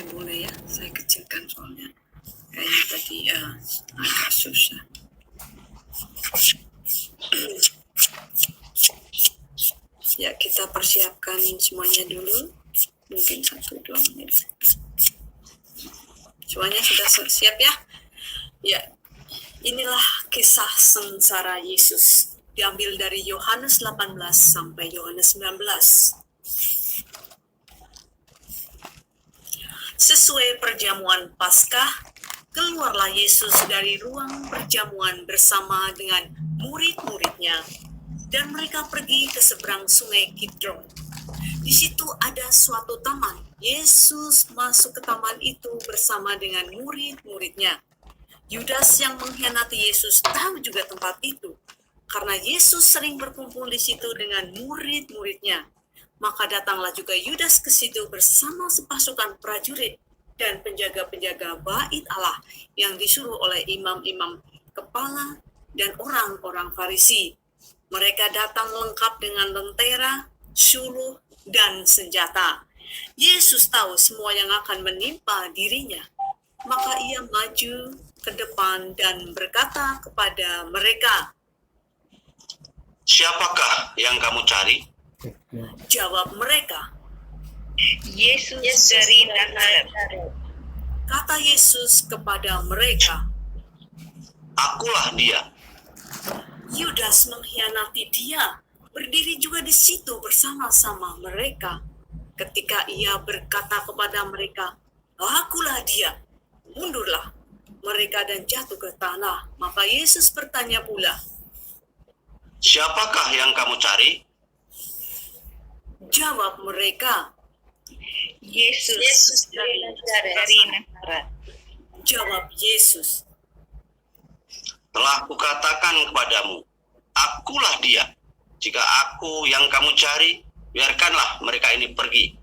boleh ya, saya kecilkan soalnya kayaknya tadi agak susah. Ya, kita persiapkan semuanya dulu, mungkin 1-2 menit. Semuanya sudah siap ya? Ya, inilah kisah sengsara Yesus, diambil dari Yohanes 18 sampai Yohanes 19. Sesuai perjamuan Paskah, keluarlah Yesus dari ruang perjamuan bersama dengan murid-muridnya, dan mereka pergi ke seberang sungai Kidron. Di situ ada suatu taman. Yesus masuk ke taman itu bersama dengan murid-muridnya. Yudas yang mengkhianati Yesus tahu juga tempat itu, karena Yesus sering berkumpul di situ dengan murid-muridnya. Maka datanglah juga Yudas ke situ bersama sepasukan prajurit dan penjaga-penjaga bait Allah yang disuruh oleh imam-imam kepala dan orang-orang Farisi. Mereka datang lengkap dengan lentera, suluh, dan senjata. Yesus tahu semua yang akan menimpa dirinya. Maka ia maju ke depan dan berkata kepada mereka, "Siapakah yang kamu cari?" Jawab mereka, Yesus dari Nazaret. Kata Yesus kepada mereka, "Akulah dia." Yudas mengkhianati dia, berdiri juga di situ bersama-sama mereka. Ketika ia berkata kepada mereka, "Akulah dia," mundurlah mereka dan jatuh ke tanah. Maka Yesus bertanya pula, "Siapakah yang kamu cari?" Jawab mereka, Yesus dari Nazaret. Jawab Yesus, "Telah kukatakan kepadamu, akulah dia. Jika aku yang kamu cari, biarkanlah mereka ini pergi."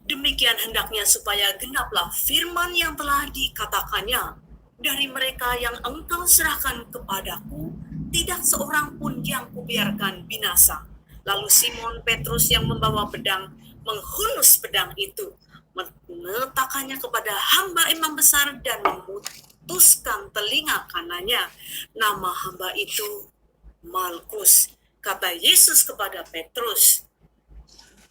Demikian hendaknya supaya genaplah firman yang telah dikatakannya, dari mereka yang engkau serahkan kepadaku, tidak seorang pun yang kubiarkan binasa. Lalu Simon Petrus yang membawa pedang menghunus pedang itu, meletakkannya kepada hamba imam besar dan memutuskan telinga kanannya. Nama hamba itu Malkus. Kata Yesus kepada Petrus,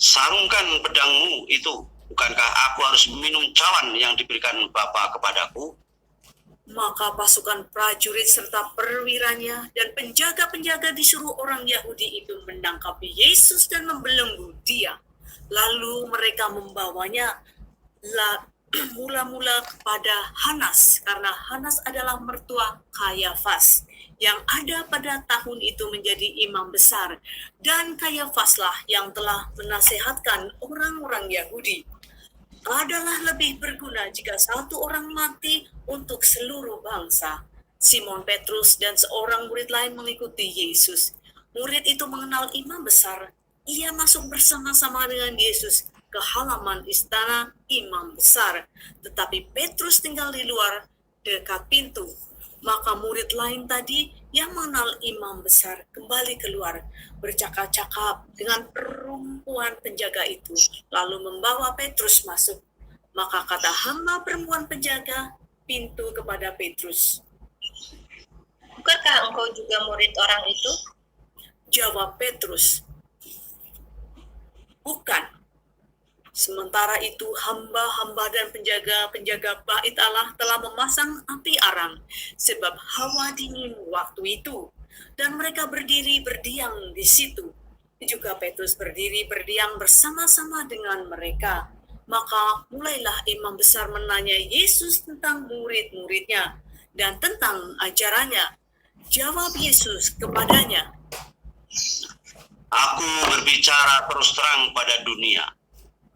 "Sarungkan pedangmu itu. Bukankah aku harus minum cawan yang diberikan Bapa kepadaku?" Maka pasukan prajurit serta perwiranya dan penjaga-penjaga disuruh orang Yahudi itu menangkap Yesus dan membelenggu dia. Lalu mereka membawanya mula-mula kepada Hanas, karena Hanas adalah mertua Kayafas, yang ada pada tahun itu menjadi imam besar. Dan Kayafaslah yang telah menasehatkan orang-orang Yahudi. Adalah lebih berguna jika satu orang mati untuk seluruh bangsa. Simon Petrus dan seorang murid lain mengikuti Yesus. Murid itu mengenal imam besar. Ia masuk bersama-sama dengan Yesus ke halaman istana imam besar. Tetapi Petrus tinggal di luar dekat pintu. Maka murid lain tadi yang mengenal imam besar kembali keluar, bercakap-cakap dengan perempuan penjaga itu, lalu membawa Petrus masuk. Maka kata hamba perempuan penjaga pintu kepada Petrus, Bukankah engkau juga murid orang itu? Jawab Petrus, "Bukan." Sementara itu hamba-hamba dan penjaga-penjaga bait Allah telah memasang api arang, sebab hawa dingin waktu itu, dan mereka berdiri berdiam di situ. Juga Petrus berdiri berdiam bersama-sama dengan mereka. Maka mulailah imam besar menanya Yesus tentang murid-muridnya dan tentang ajarannya. Jawab Yesus kepadanya, "Aku berbicara terus terang pada dunia.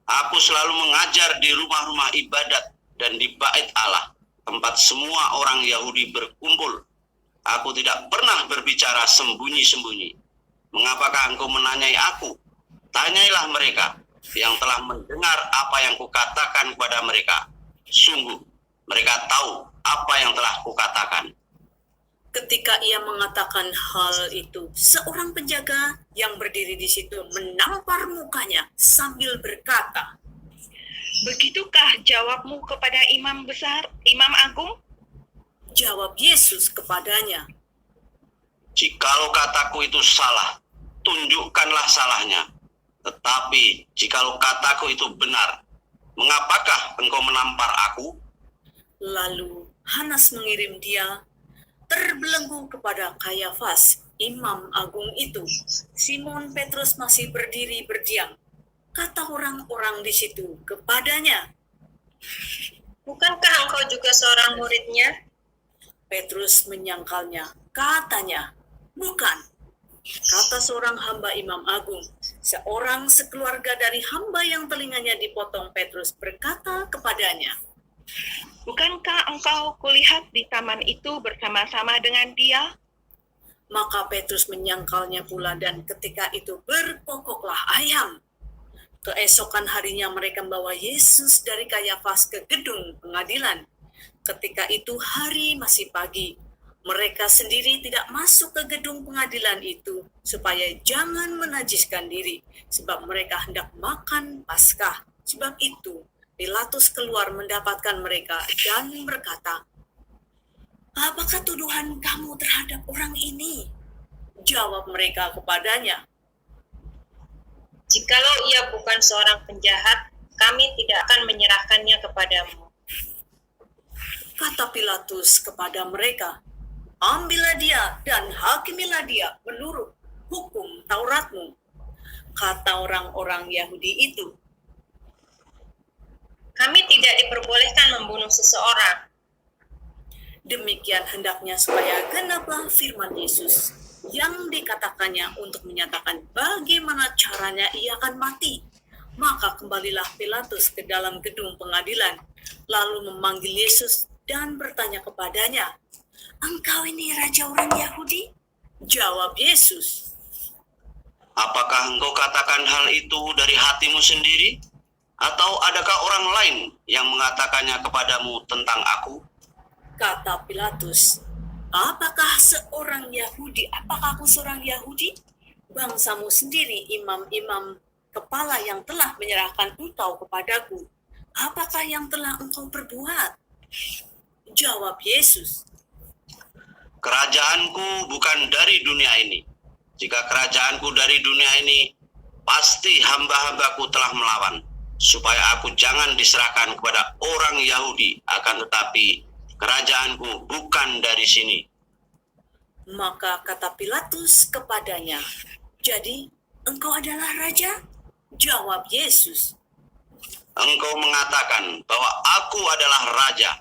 Aku selalu mengajar di rumah-rumah ibadat dan di bait Allah, tempat semua orang Yahudi berkumpul. Aku tidak pernah berbicara sembunyi-sembunyi. Mengapakah engkau menanyai aku? Tanyailah mereka yang telah mendengar apa yang kukatakan kepada mereka. Sungguh, mereka tahu apa yang telah kukatakan." Ketika ia mengatakan hal itu, seorang penjaga yang berdiri di situ menampar mukanya sambil berkata, Begitukah jawabmu kepada imam besar, imam agung? Jawab Yesus kepadanya, Jikalau kataku itu salah, tunjukkanlah salahnya. Tetapi jikalau kataku itu benar, mengapakah engkau menampar aku? lalu Hanas mengirim dia terbelenggu kepada Kayafas, imam agung itu. Simon Petrus masih berdiri berdiam. Kata orang-orang di situ kepadanya. Bukankah engkau juga seorang muridnya? Petrus menyangkalnya. Katanya, bukan. Kata seorang hamba imam agung. Seorang sekeluarga dari hamba yang telinganya dipotong Petrus berkata kepadanya. Bukankah engkau kulihat di taman itu bersama-sama dengan dia? Maka Petrus menyangkalnya pula dan ketika itu berkokoklah ayam. Keesokan harinya mereka membawa Yesus dari Kayafas ke gedung pengadilan. Ketika itu hari masih pagi. Mereka sendiri tidak masuk ke gedung pengadilan itu supaya jangan menajiskan diri. Sebab mereka hendak makan Paskah. Sebab itu Pilatus keluar mendapatkan mereka dan berkata, apakah tuduhan kamu terhadap orang ini? Jawab mereka kepadanya, Jikalau ia bukan seorang penjahat, kami tidak akan menyerahkannya kepadamu. kata Pilatus kepada mereka, ambillah dia dan hakimilah dia menurut hukum Tauratmu. Kata orang-orang Yahudi itu, Kami tidak diperbolehkan membunuh seseorang. demikian hendaknya supaya genaplah firman Yesus yang dikatakannya untuk menyatakan bagaimana caranya ia akan mati. Maka kembalilah Pilatus ke dalam gedung pengadilan, lalu memanggil Yesus dan bertanya kepadanya, engkau ini raja orang Yahudi? Jawab Yesus, Apakah engkau katakan hal itu dari hatimu sendiri? Atau adakah orang lain yang mengatakannya kepadamu tentang aku? kata Pilatus, apakah aku seorang Yahudi? Bangsamu sendiri imam-imam kepala yang telah menyerahkan engkau kepadaku. Apakah yang telah engkau perbuat? Jawab Yesus, Kerajaanku bukan dari dunia ini. Jika kerajaanku dari dunia ini, pasti hamba-hambaku telah melawan, supaya aku jangan diserahkan kepada orang Yahudi, akan tetapi kerajaanku bukan dari sini. maka kata Pilatus kepadanya, jadi engkau adalah raja? Jawab Yesus, Engkau mengatakan bahwa aku adalah raja.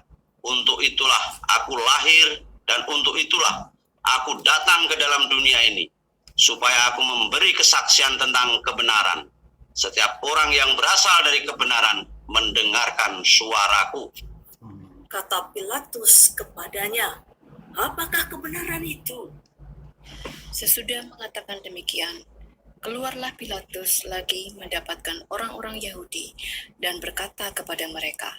Untuk itulah aku lahir dan untuk itulah aku datang ke dalam dunia ini, supaya aku memberi kesaksian tentang kebenaran. Setiap orang yang berasal dari kebenaran mendengarkan suaraku. kata Pilatus kepadanya, apakah kebenaran itu? Sesudah mengatakan demikian, keluarlah Pilatus lagi mendapatkan orang-orang Yahudi dan berkata kepada mereka,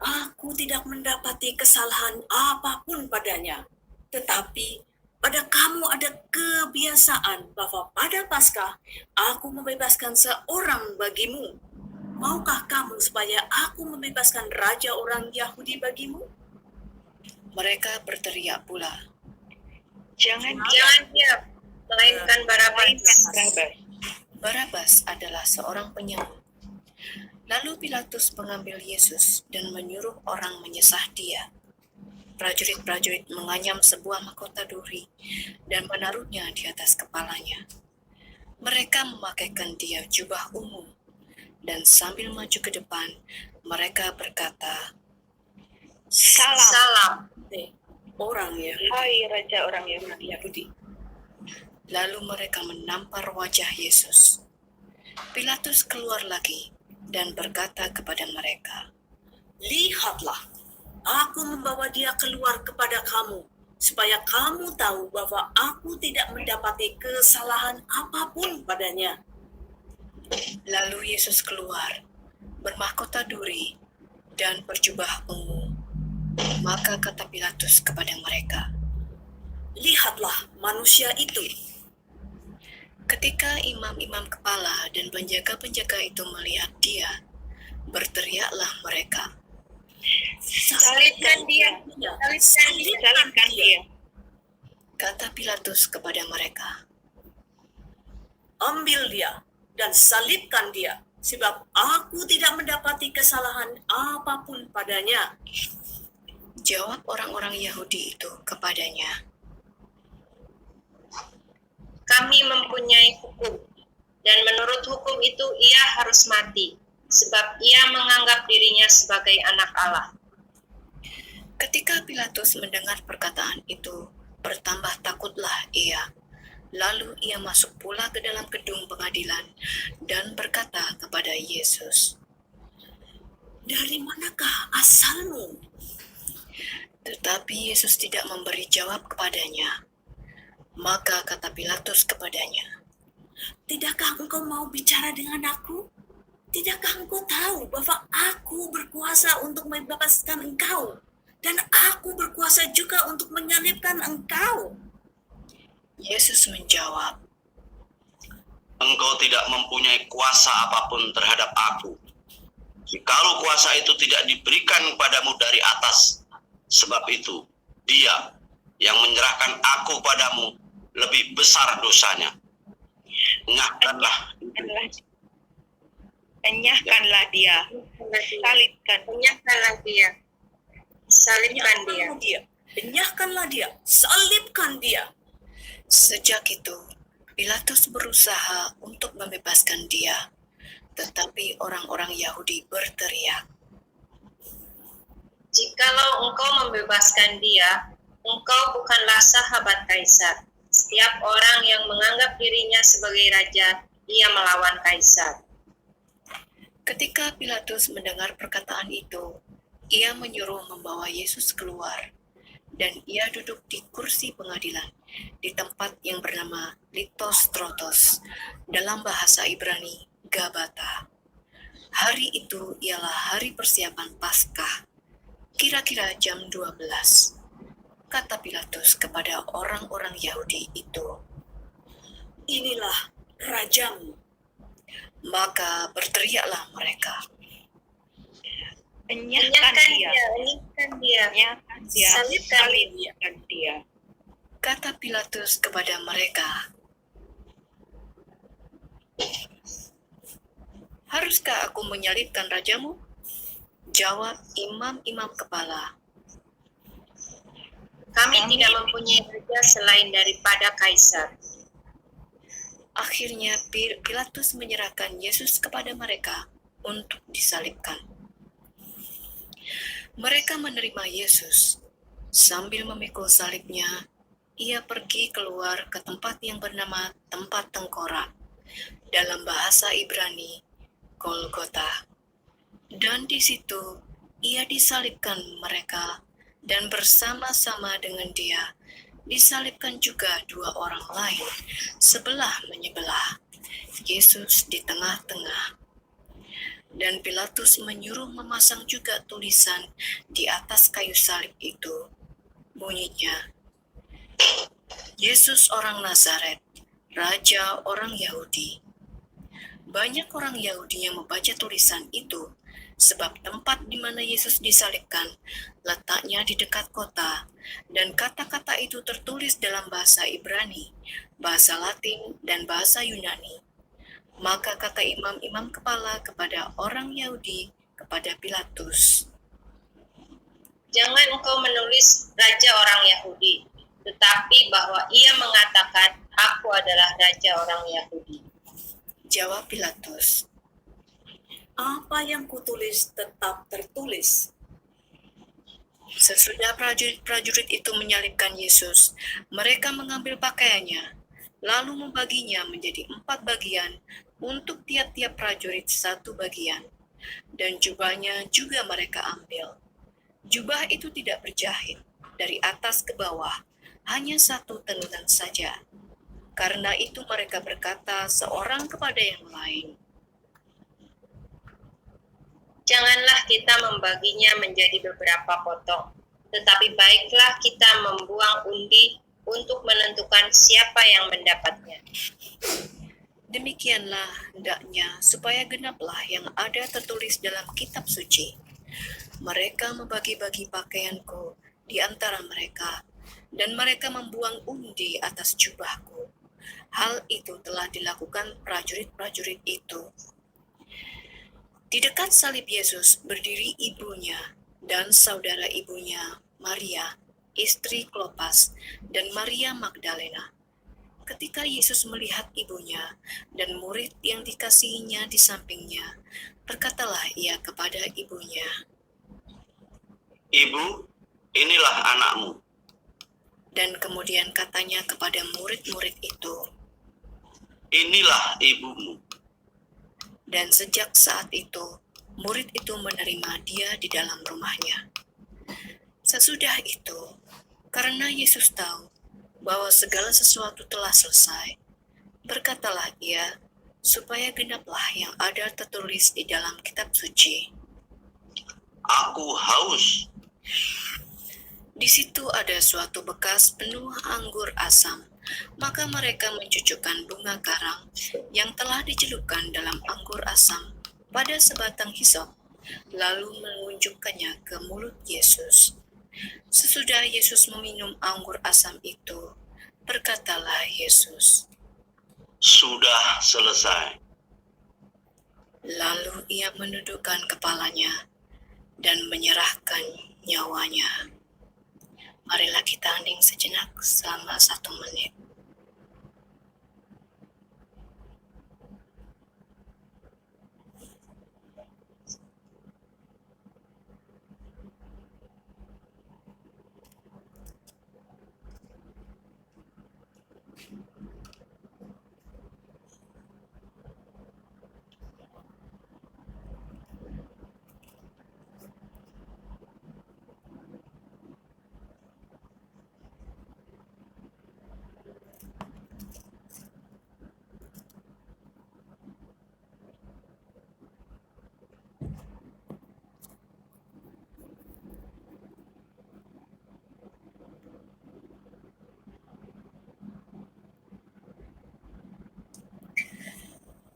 Aku tidak mendapati kesalahan apapun padanya, tetapi pada kamu ada kebiasaan bahwa pada Paskah aku membebaskan seorang bagimu. Maukah kamu supaya aku membebaskan raja orang Yahudi bagimu? mereka berteriak pula, Jangan dia, melainkan Barabas. Barabas adalah seorang penyembah. Lalu Pilatus mengambil Yesus dan menyuruh orang menyesah dia. Prajurit-prajurit menganyam sebuah mahkota duri dan menaruhnya di atas kepalanya. Mereka memakaikan dia jubah ungu, dan sambil maju ke depan, mereka berkata, Salam. Orang ya, Hai Raja orang Yahudi. Yahudi. Lalu mereka menampar wajah Yesus. Pilatus keluar lagi dan berkata kepada mereka, Lihatlah, aku membawa dia keluar kepada kamu, supaya kamu tahu bahwa aku tidak mendapati kesalahan apapun padanya. Lalu Yesus keluar, bermahkota duri dan berjubah ungu. Maka kata Pilatus kepada mereka, Lihatlah manusia itu. ketika imam-imam kepala dan penjaga-penjaga itu melihat dia, Berteriaklah mereka. Salibkan dia, salibkan dia. Kata Pilatus kepada mereka. Ambil dia dan salibkan dia, sebab aku tidak mendapati kesalahan apapun padanya. Jawab orang-orang Yahudi itu kepadanya. Kami mempunyai hukum, dan menurut hukum itu ia harus mati, sebab ia menganggap dirinya sebagai anak Allah. Ketika Pilatus mendengar perkataan itu, bertambah takutlah ia. Lalu ia masuk pula ke dalam gedung pengadilan dan berkata kepada Yesus, Dari manakah asalmu? tetapi Yesus tidak memberi jawab kepadanya. Maka kata Pilatus kepadanya, Tidakkah engkau mau bicara dengan aku? Tidakkah engkau tahu bahwa aku berkuasa untuk membebaskan engkau? Dan aku berkuasa juga untuk menyalibkan engkau. Yesus menjawab, Engkau tidak mempunyai kuasa apapun terhadap aku. Jikalau kuasa itu tidak diberikan kepadamu dari atas, sebab itu dia yang menyerahkan aku padamu lebih besar dosanya. Enyahkanlah dia, salibkan. Enyahkanlah dia, salibkan dia. Enyahkanlah dia, salibkan dia. Sejak itu, Pilatus berusaha untuk membebaskan dia, tetapi orang-orang Yahudi berteriak, Jikalau engkau membebaskan dia, engkau bukanlah sahabat Kaisar. Setiap orang yang menganggap dirinya sebagai raja, ia melawan Kaisar. Ketika Pilatus mendengar perkataan itu, ia menyuruh membawa Yesus keluar, dan ia duduk di kursi pengadilan di tempat yang bernama Litostrotos, dalam bahasa Ibrani Gabata. Hari itu ialah hari persiapan Paskah, kira-kira jam 12. Kata Pilatus kepada orang-orang Yahudi itu, Inilah rajamu. maka berteriaklah mereka, Enyahkan dia, enyahkan dia. enyahkan dia, Salibkan salibkan dia. Kata Pilatus kepada mereka, haruskah aku menyalibkan rajamu? Jawab imam-imam kepala. Kami tidak mempunyai raja selain daripada Kaisar. Akhirnya Pilatus menyerahkan Yesus kepada mereka untuk disalibkan. Mereka menerima Yesus. Sambil memikul salibnya, ia pergi keluar ke tempat yang bernama tempat tengkorak, dalam bahasa Ibrani, Golgota. Dan di situ ia disalibkan mereka, dan bersama-sama dengan dia disalibkan juga dua orang lain, sebelah menyebelah, Yesus di tengah-tengah. Dan Pilatus menyuruh memasang juga tulisan di atas kayu salib itu. Bunyinya, Yesus orang Nazaret, Raja orang Yahudi. Banyak orang Yahudi yang membaca tulisan itu, sebab tempat di mana Yesus disalibkan letaknya di dekat kota, dan kata-kata itu tertulis dalam bahasa Ibrani, bahasa Latin, dan bahasa Yunani. Maka kata imam-imam kepala kepada orang Yahudi, kepada Pilatus, Jangan engkau menulis raja orang Yahudi, tetapi bahwa ia mengatakan, aku adalah raja orang Yahudi. jawab Pilatus, Apa yang kutulis tetap tertulis. sesudah prajurit-prajurit itu menyalibkan Yesus, mereka mengambil pakaiannya, lalu membaginya menjadi 4 bagian, untuk tiap-tiap prajurit 1 bagian, dan jubahnya juga mereka ambil. Jubah itu tidak berjahit, dari atas ke bawah, hanya 1 tenunan saja. Karena itu mereka berkata seorang kepada yang lain, Janganlah kita membaginya menjadi beberapa potong, tetapi baiklah kita membuang undi untuk menentukan siapa yang mendapatnya. Demikianlah hendaknya supaya genaplah yang ada tertulis dalam kitab suci. Mereka membagi-bagi pakaianku di antara mereka, dan mereka membuang undi atas jubahku. Hal itu telah dilakukan prajurit-prajurit itu. Di dekat salib Yesus berdiri ibunya dan saudara ibunya, Maria, istri Klopas, dan Maria Magdalena. Ketika Yesus melihat ibunya dan murid yang dikasihinya di sampingnya, berkatalah ia kepada ibunya, Ibu, inilah anakmu. dan kemudian katanya kepada murid-murid itu. Inilah ibumu. Dan sejak saat itu, murid itu menerima dia di dalam rumahnya. Sesudah itu, karena Yesus tahu bahwa segala sesuatu telah selesai, berkatalah ia, supaya genaplah yang ada tertulis di dalam kitab suci. Aku haus. Di situ ada suatu bekas penuh anggur asam, maka mereka mencucukkan bunga karang yang telah dicelupkan dalam anggur asam pada sebatang hisop, lalu menunjukkannya ke mulut Yesus. Sesudah Yesus meminum anggur asam itu, berkatalah Yesus. Sudah selesai. Lalu ia menundukkan kepalanya dan menyerahkan nyawanya. Marilah kita hening sejenak selama 1 menit.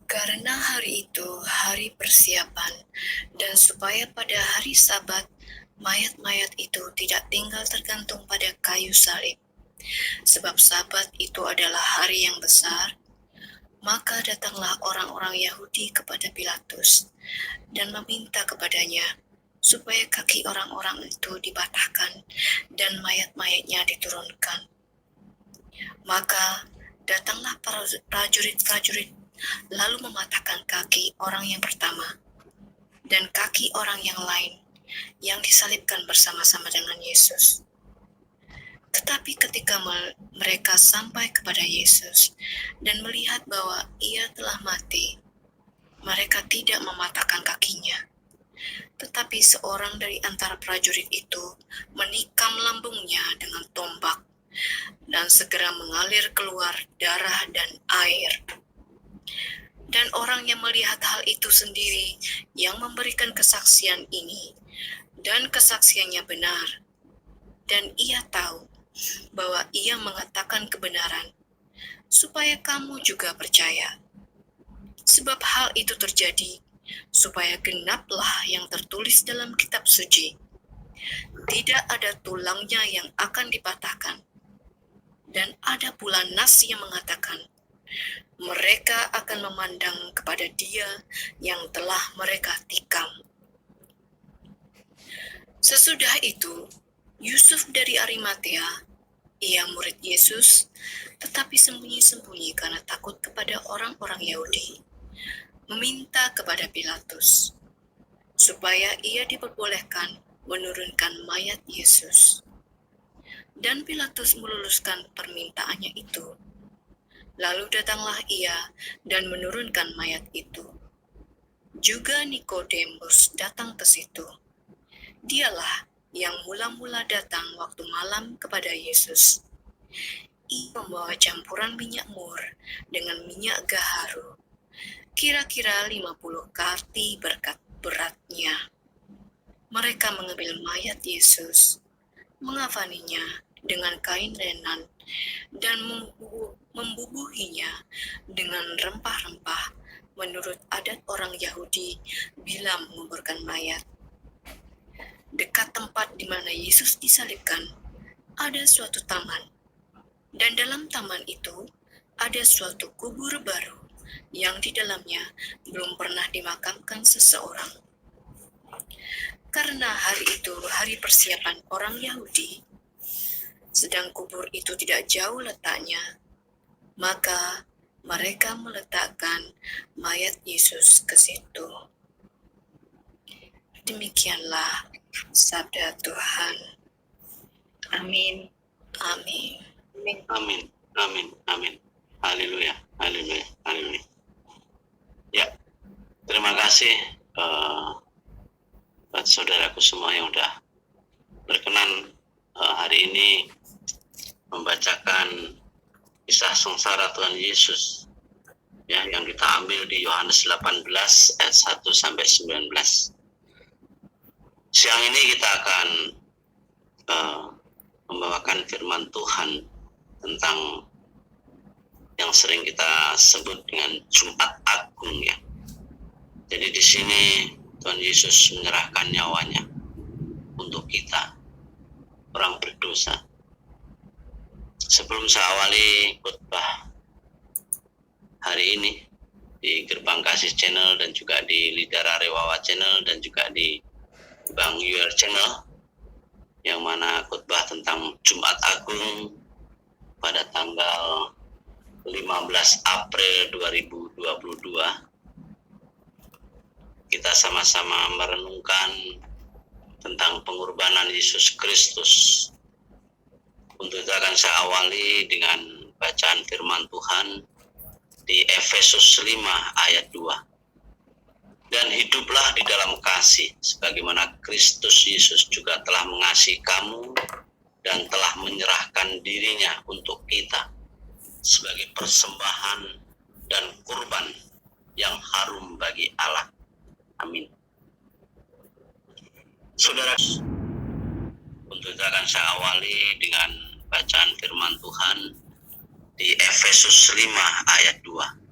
Karena hari itu hari persiapan, dan supaya pada hari Sabat mayat-mayat itu tidak tinggal tergantung pada kayu salib, sebab Sabat itu adalah hari yang besar, maka datanglah orang-orang Yahudi kepada Pilatus dan meminta kepadanya supaya kaki orang-orang itu dipatahkan dan mayat-mayatnya diturunkan. Maka datanglah prajurit-prajurit lalu mematahkan kaki orang yang pertama dan kaki orang yang lain yang disalibkan bersama-sama dengan Yesus. Tetapi ketika mereka sampai kepada Yesus dan melihat bahwa ia telah mati, mereka tidak mematahkan kakinya. Tetapi seorang dari antara prajurit itu menikam lambungnya dengan tombak, dan segera mengalir keluar darah dan air. Dan orang yang melihat hal itu sendiri, yang memberikan kesaksian ini, dan kesaksiannya benar, dan ia tahu bahwa ia mengatakan kebenaran, supaya kamu juga percaya. Sebab hal itu terjadi, supaya genaplah yang tertulis dalam kitab suci. Tidak ada tulangnya yang akan dipatahkan. Dan ada pula nas yang mengatakan, mereka akan memandang kepada Dia yang telah mereka tikam. Sesudah itu, Yusuf dari Arimatea, ia murid Yesus, tetapi sembunyi-sembunyi karena takut kepada orang-orang Yahudi, meminta kepada Pilatus, supaya ia diperbolehkan menurunkan mayat Yesus. Dan Pilatus meluluskan permintaannya itu. Lalu datanglah ia dan menurunkan mayat itu. Juga Nikodemus datang ke situ. Dialah yang mula-mula datang waktu malam kepada Yesus. Ia membawa campuran minyak mur dengan minyak gaharu, kira-kira 50 karti beratnya. Mereka mengambil mayat Yesus, mengafaninya dengan kain lenan, dan membubuhinya dengan rempah-rempah menurut adat orang Yahudi bila menguburkan mayat. Dekat tempat di mana Yesus disalibkan, ada suatu taman, dan dalam taman itu ada suatu kubur baru yang di dalamnya belum pernah dimakamkan seseorang. Karena hari itu hari persiapan orang Yahudi, sedang kubur itu tidak jauh letaknya, maka mereka meletakkan mayat Yesus ke situ. Demikianlah sabda Tuhan. Amin. Amin. Amin, amin, amin. Haleluya, haleluya, haleluya. Ya, terima kasih buat saudaraku semua yang udah berkenan hari ini membacakan kisah sengsara Tuhan Yesus ya, yang kita ambil di Yohanes 18 ayat 1 sampai 19. Siang ini kita akan membawakan firman Tuhan tentang yang sering kita sebut dengan Jumat Agung ya. Jadi di sini Tuhan Yesus menyerahkan nyawanya untuk kita, orang berdosa. Sebelum saya awali khotbah hari ini di Gerbang Kasih Channel dan juga di Lidara Rewawa Channel dan juga di Bang UR Channel, yang mana khotbah tentang Jumat Agung pada tanggal 15 April 2022, kita sama-sama merenungkan tentang pengorbanan Yesus Kristus. Untuk itu akan saya awali dengan bacaan firman Tuhan di Efesus 5 ayat 2. Dan hiduplah di dalam kasih, sebagaimana Kristus Yesus juga telah mengasihi kamu dan telah menyerahkan dirinya untuk kita sebagai persembahan dan kurban yang harum bagi Allah. Amin. Saudara, untuk itu akan saya awali dengan bacaan firman Tuhan di Efesus 5 ayat 2.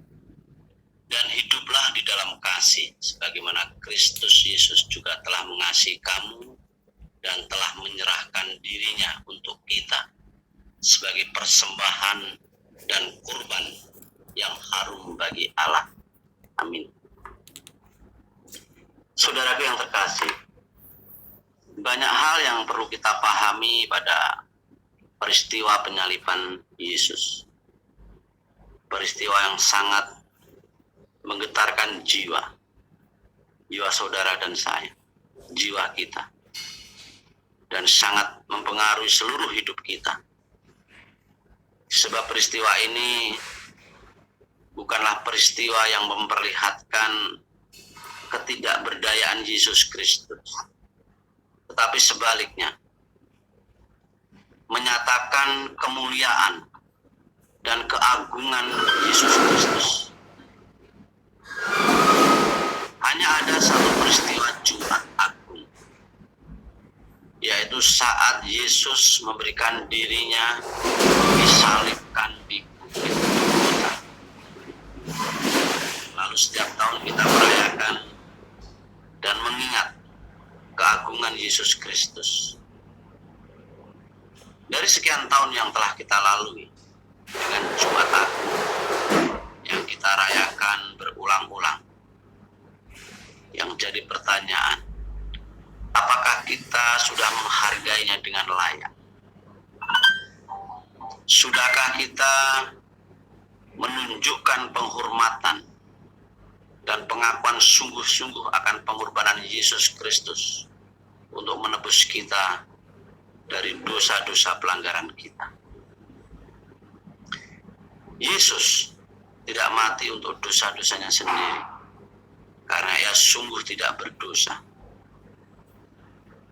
Dan hiduplah di dalam kasih, sebagaimana Kristus Yesus juga telah mengasihi kamu dan telah menyerahkan dirinya untuk kita sebagai persembahan dan kurban yang harum bagi Allah. Amin. Saudaraku yang terkasih, banyak hal yang perlu kita pahami pada peristiwa penyaliban Yesus. Peristiwa yang sangat menggetarkan jiwa saudara dan saya, jiwa kita, dan sangat mempengaruhi seluruh hidup kita. Sebab peristiwa ini bukanlah peristiwa yang memperlihatkan ketidakberdayaan Yesus Kristus, tetapi sebaliknya menyatakan kemuliaan dan keagungan Yesus Kristus. Hanya ada satu peristiwa Jumat Agung, yaitu saat Yesus memberikan dirinya disalibkan di bukit Golgota. Lalu setiap tahun kita merayakan dan mengingat keagungan Yesus Kristus. Dari sekian tahun yang telah kita lalui dengan Jumat Agung yang kita rayakan berulang-ulang, yang jadi pertanyaan, apakah kita sudah menghargainya dengan layak? Sudahkah kita menunjukkan penghormatan dan pengakuan sungguh-sungguh akan pengorbanan Yesus Kristus untuk menebus kita dari dosa-dosa pelanggaran kita? Yesus tidak mati untuk dosa-dosanya sendiri, karena ia sungguh tidak berdosa.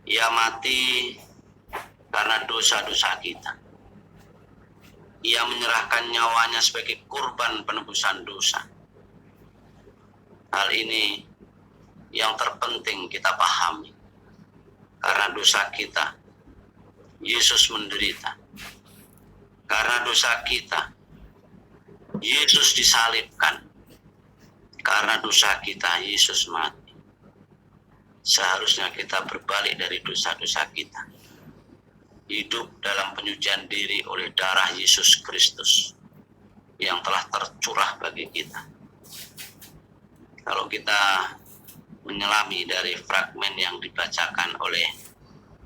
Ia mati karena dosa-dosa kita. Ia menyerahkan nyawanya sebagai kurban penebusan dosa. Hal ini yang terpenting kita pahami. Karena dosa kita, Yesus menderita. Karena dosa kita, Yesus disalibkan. Karena dosa kita, Yesus mati. Seharusnya kita berbalik dari dosa-dosa kita. Hidup dalam penyucian diri oleh darah Yesus Kristus yang telah tercurah bagi kita. Kalau kita menyelami dari fragmen yang dibacakan oleh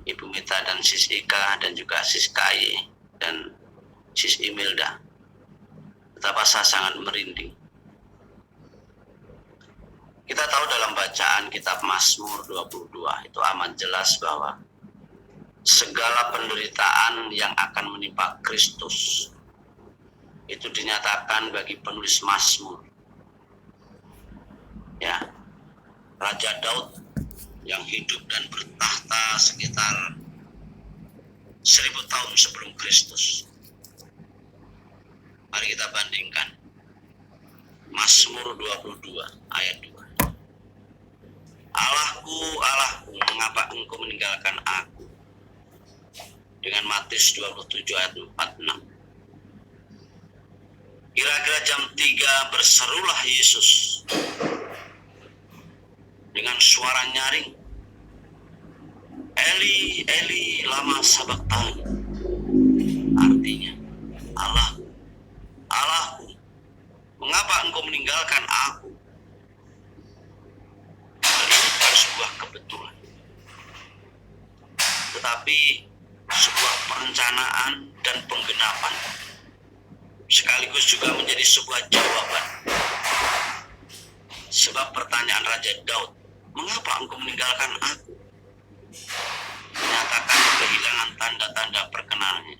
Ibu Mita dan Sis Ika dan juga Sis Kaye dan Sis Imelda, betapa saya sangat merinding. Kita tahu dalam bacaan kitab Mazmur 22 itu amat jelas bahwa segala penderitaan yang akan menimpa Kristus itu dinyatakan bagi penulis Mazmur. Ya, Raja Daud yang hidup dan bertahta sekitar 1000 tahun sebelum Kristus. Mari kita bandingkan Mazmur 22 ayat 2. Allahku, Allahku, mengapa engkau meninggalkan aku? Dengan Matius 27 ayat 46. Kira-kira jam 3 berserulah Yesus dengan suara nyaring, Eli, Eli, lama sabachthani. Artinya, Allahku, Allahku, mengapa engkau meninggalkan aku? Hal ini bukan sebuah kebetulan, tetapi sebuah perencanaan dan penggenapan, sekaligus juga menjadi sebuah jawaban. Sebab pertanyaan Raja Daud, mengapa engkau meninggalkan aku? Menyatakan kehilangan tanda-tanda perkenannya.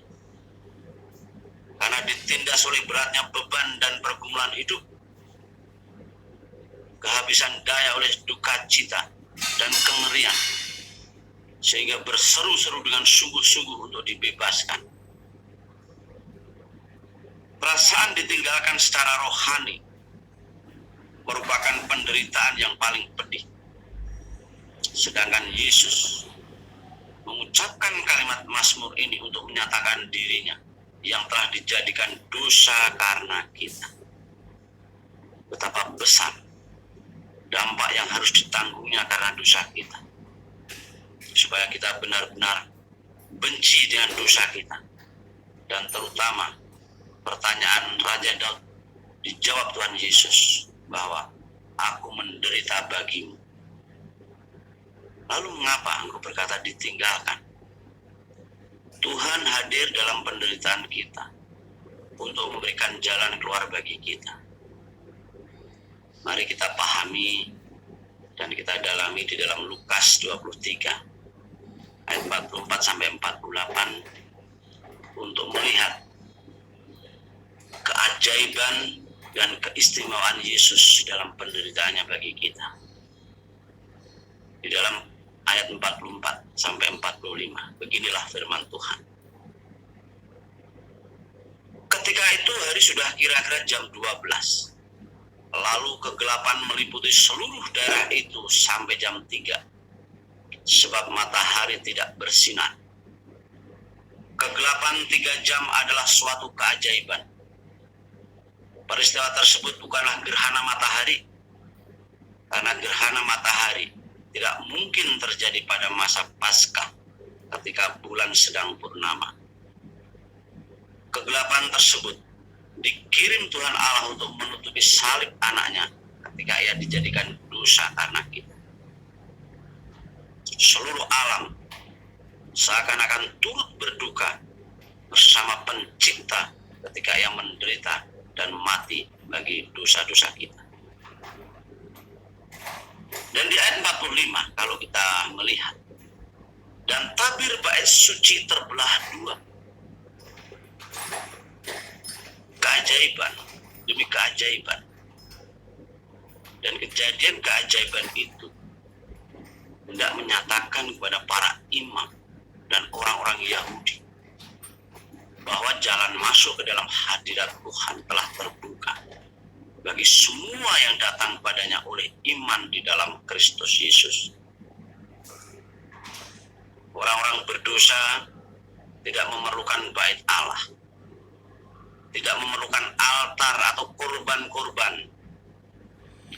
Karena ditindas oleh beratnya beban dan pergumulan hidup, kehabisan daya oleh duka cita dan kengerian, sehingga berseru-seru dengan sungguh-sungguh untuk dibebaskan. Perasaan ditinggalkan secara rohani merupakan penderitaan yang paling pedih. Sedangkan Yesus mengucapkan kalimat Mazmur ini untuk menyatakan dirinya yang telah dijadikan dosa karena kita. Betapa besar dampak yang harus ditanggungnya karena dosa kita, supaya kita benar-benar benci dengan dosa kita. Dan terutama pertanyaan Raja Daud dijawab Tuhan Yesus bahwa aku menderita bagimu. Lalu mengapa engkau berkata ditinggalkan? Tuhan hadir dalam penderitaan kita untuk memberikan jalan keluar bagi kita. Mari kita pahami dan kita dalami di dalam Lukas 23 ayat 44 sampai 48 untuk melihat keajaiban dan keistimewaan Yesus dalam penderitaannya bagi kita. Di dalam ayat 44 sampai 45, beginilah firman Tuhan. Ketika itu hari sudah kira-kira jam 12. Lalu kegelapan meliputi seluruh daerah itu sampai jam 3. Sebab matahari tidak bersinar. Kegelapan 3 jam adalah suatu keajaiban. Peristiwa tersebut bukanlah gerhana matahari, karena gerhana matahari tidak mungkin terjadi pada masa Paskah ketika bulan sedang purnama. Kegelapan tersebut dikirim Tuhan Allah untuk menutupi salib anaknya ketika ia dijadikan dosa karena kita. Seluruh alam seakan-akan turut berduka bersama pencipta ketika ia menderita dan mati bagi dosa-dosa kita. Dan di ayat 45 kalau kita melihat, dan tabir bait suci terbelah 2. Keajaiban demi keajaiban. Dan kejadian keajaiban itu hendak menyatakan kepada para imam dan orang-orang Yahudi bahwa jalan masuk ke dalam hadirat Tuhan telah terbuka bagi semua yang datang padanya oleh iman di dalam Kristus Yesus. Orang-orang berdosa tidak memerlukan bait Allah. tidak memerlukan altar atau korban-korban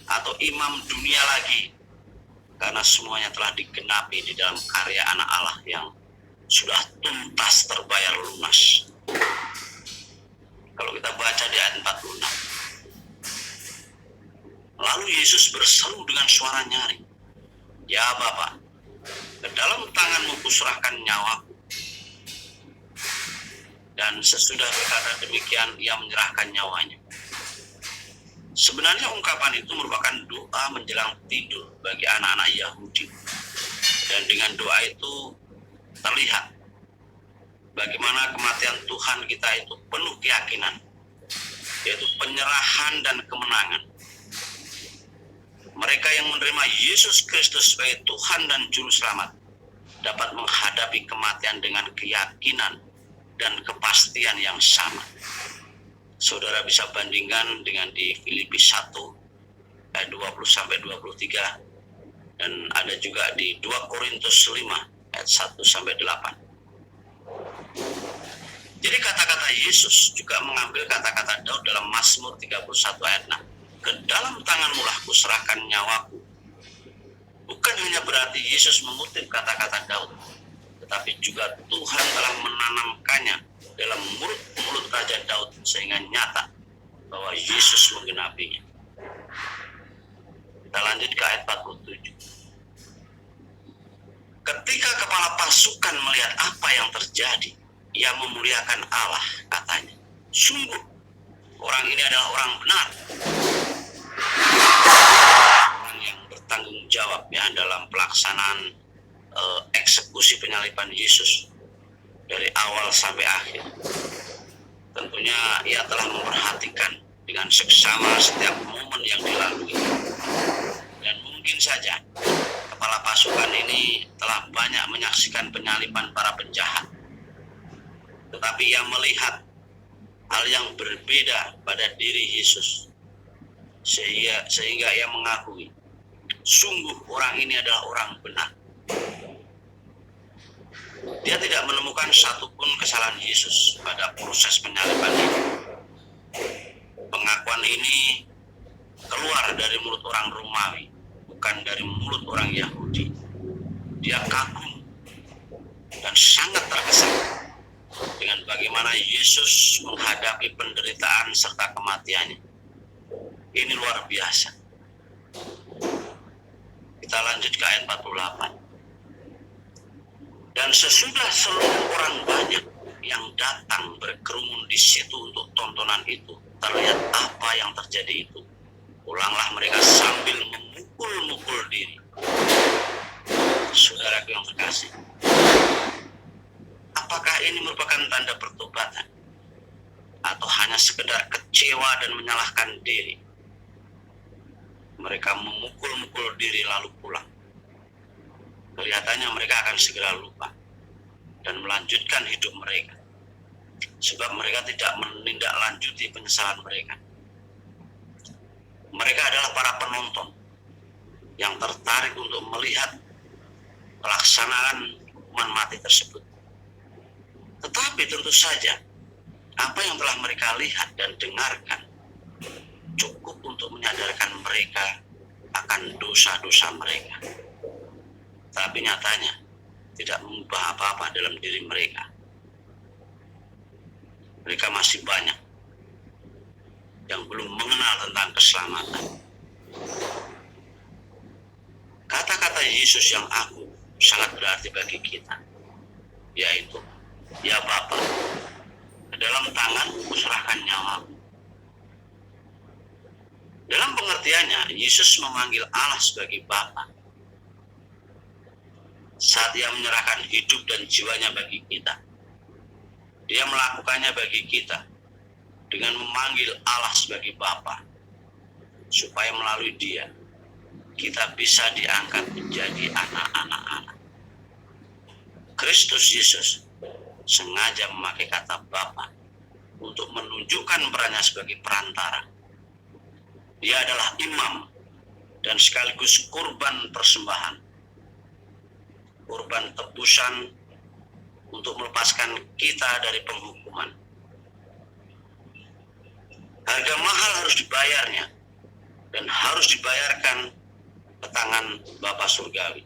atau imam dunia lagi, karena semuanya telah digenapi di dalam karya anak Allah yang sudah tuntas terbayar lunas. Kalau kita baca di ayat 46, lalu Yesus berseru dengan suara nyaring, "Ya Bapa, ke dalam tanganmu kuserahkan nyawaku." Dan sesudah berkata demikian, ia menyerahkan nyawanya. Sebenarnya ungkapan itu merupakan doa menjelang tidur bagi anak-anak Yahudi. Dan dengan doa itu terlihat bagaimana kematian Tuhan kita itu penuh keyakinan, yaitu penyerahan dan kemenangan. Mereka yang menerima Yesus Kristus sebagai Tuhan dan Juru Selamat dapat menghadapi kematian dengan keyakinan dan kepastian yang sama. Saudara bisa bandingkan dengan di Filipi 1 ayat 20-23 dan ada juga di 2 Korintus 5 ayat 1-8. Jadi kata-kata Yesus juga mengambil kata-kata Daud dalam Mazmur 31 ayat 6. "Ke dalam tanganmu lah kuserahkan nyawaku." Bukan hanya berarti Yesus mengutip kata-kata Daud, tetapi juga Tuhan telah menanamkannya dalam mulut Raja Daud sehingga nyata bahwa Yesus menggenapinya. Kita lanjut ke ayat 47. Ketika kepala pasukan melihat apa yang terjadi, ia memuliakan Allah, katanya, "Sungguh, orang ini adalah orang benar, orang yang bertanggung jawab ya dalam pelaksanaan eksekusi penyaliban Yesus dari awal sampai akhir." Tentunya ia telah memperhatikan dengan seksama setiap momen yang dilalui. Dan mungkin saja kepala pasukan ini telah banyak menyaksikan penyaliban para penjahat. Tetapi ia melihat hal yang berbeda pada diri Yesus. Sehingga ia mengakui, "Sungguh orang ini adalah orang benar." Dia tidak menemukan satupun kesalahan Yesus pada proses penyaliban ini. Pengakuan ini keluar dari mulut orang Romawi, bukan dari mulut orang Yahudi. Dia kagum dan sangat terkesan dengan bagaimana Yesus menghadapi penderitaan serta kematiannya. Ini luar biasa. Kita lanjut ke ayat 48. "Dan sesudah seluruh orang banyak yang datang berkerumun di situ untuk tontonan itu, terlihat apa yang terjadi itu. Pulanglah mereka sambil memukul-mukul diri." Saudaraku yang terkasih, apakah ini merupakan tanda pertobatan? Atau hanya sekedar kecewa dan menyalahkan diri? Mereka memukul-mukul diri lalu pulang. Kelihatannya mereka akan segera lupa dan melanjutkan hidup mereka, sebab mereka tidak menindaklanjuti penyesalan mereka. Mereka adalah para penonton yang tertarik untuk melihat pelaksanaan hukuman mati tersebut. Tetapi tentu saja apa yang telah mereka lihat dan dengarkan cukup untuk menyadarkan mereka akan dosa-dosa mereka. Tapi nyatanya tidak mengubah apa-apa dalam diri mereka. Mereka masih banyak yang belum mengenal tentang keselamatan. Kata-kata Yesus yang agung sangat berarti bagi kita, yaitu, "Ya Bapa, ke dalam tanganmu kuserahkan nyawaku." Dalam pengertiannya, Yesus memanggil Allah sebagai Bapa saat ia menyerahkan hidup dan jiwanya bagi kita. Dia melakukannya bagi kita dengan memanggil Allah sebagai Bapa, supaya melalui Dia kita bisa diangkat menjadi anak-anak Allah. Kristus Yesus sengaja memakai kata Bapa untuk menunjukkan perannya sebagai perantara. Dia adalah imam dan sekaligus kurban persembahan, kurban tebusan untuk melepaskan kita dari penghukuman. Harga mahal harus dibayarnya dan harus dibayarkan ke tangan Bapa Surgawi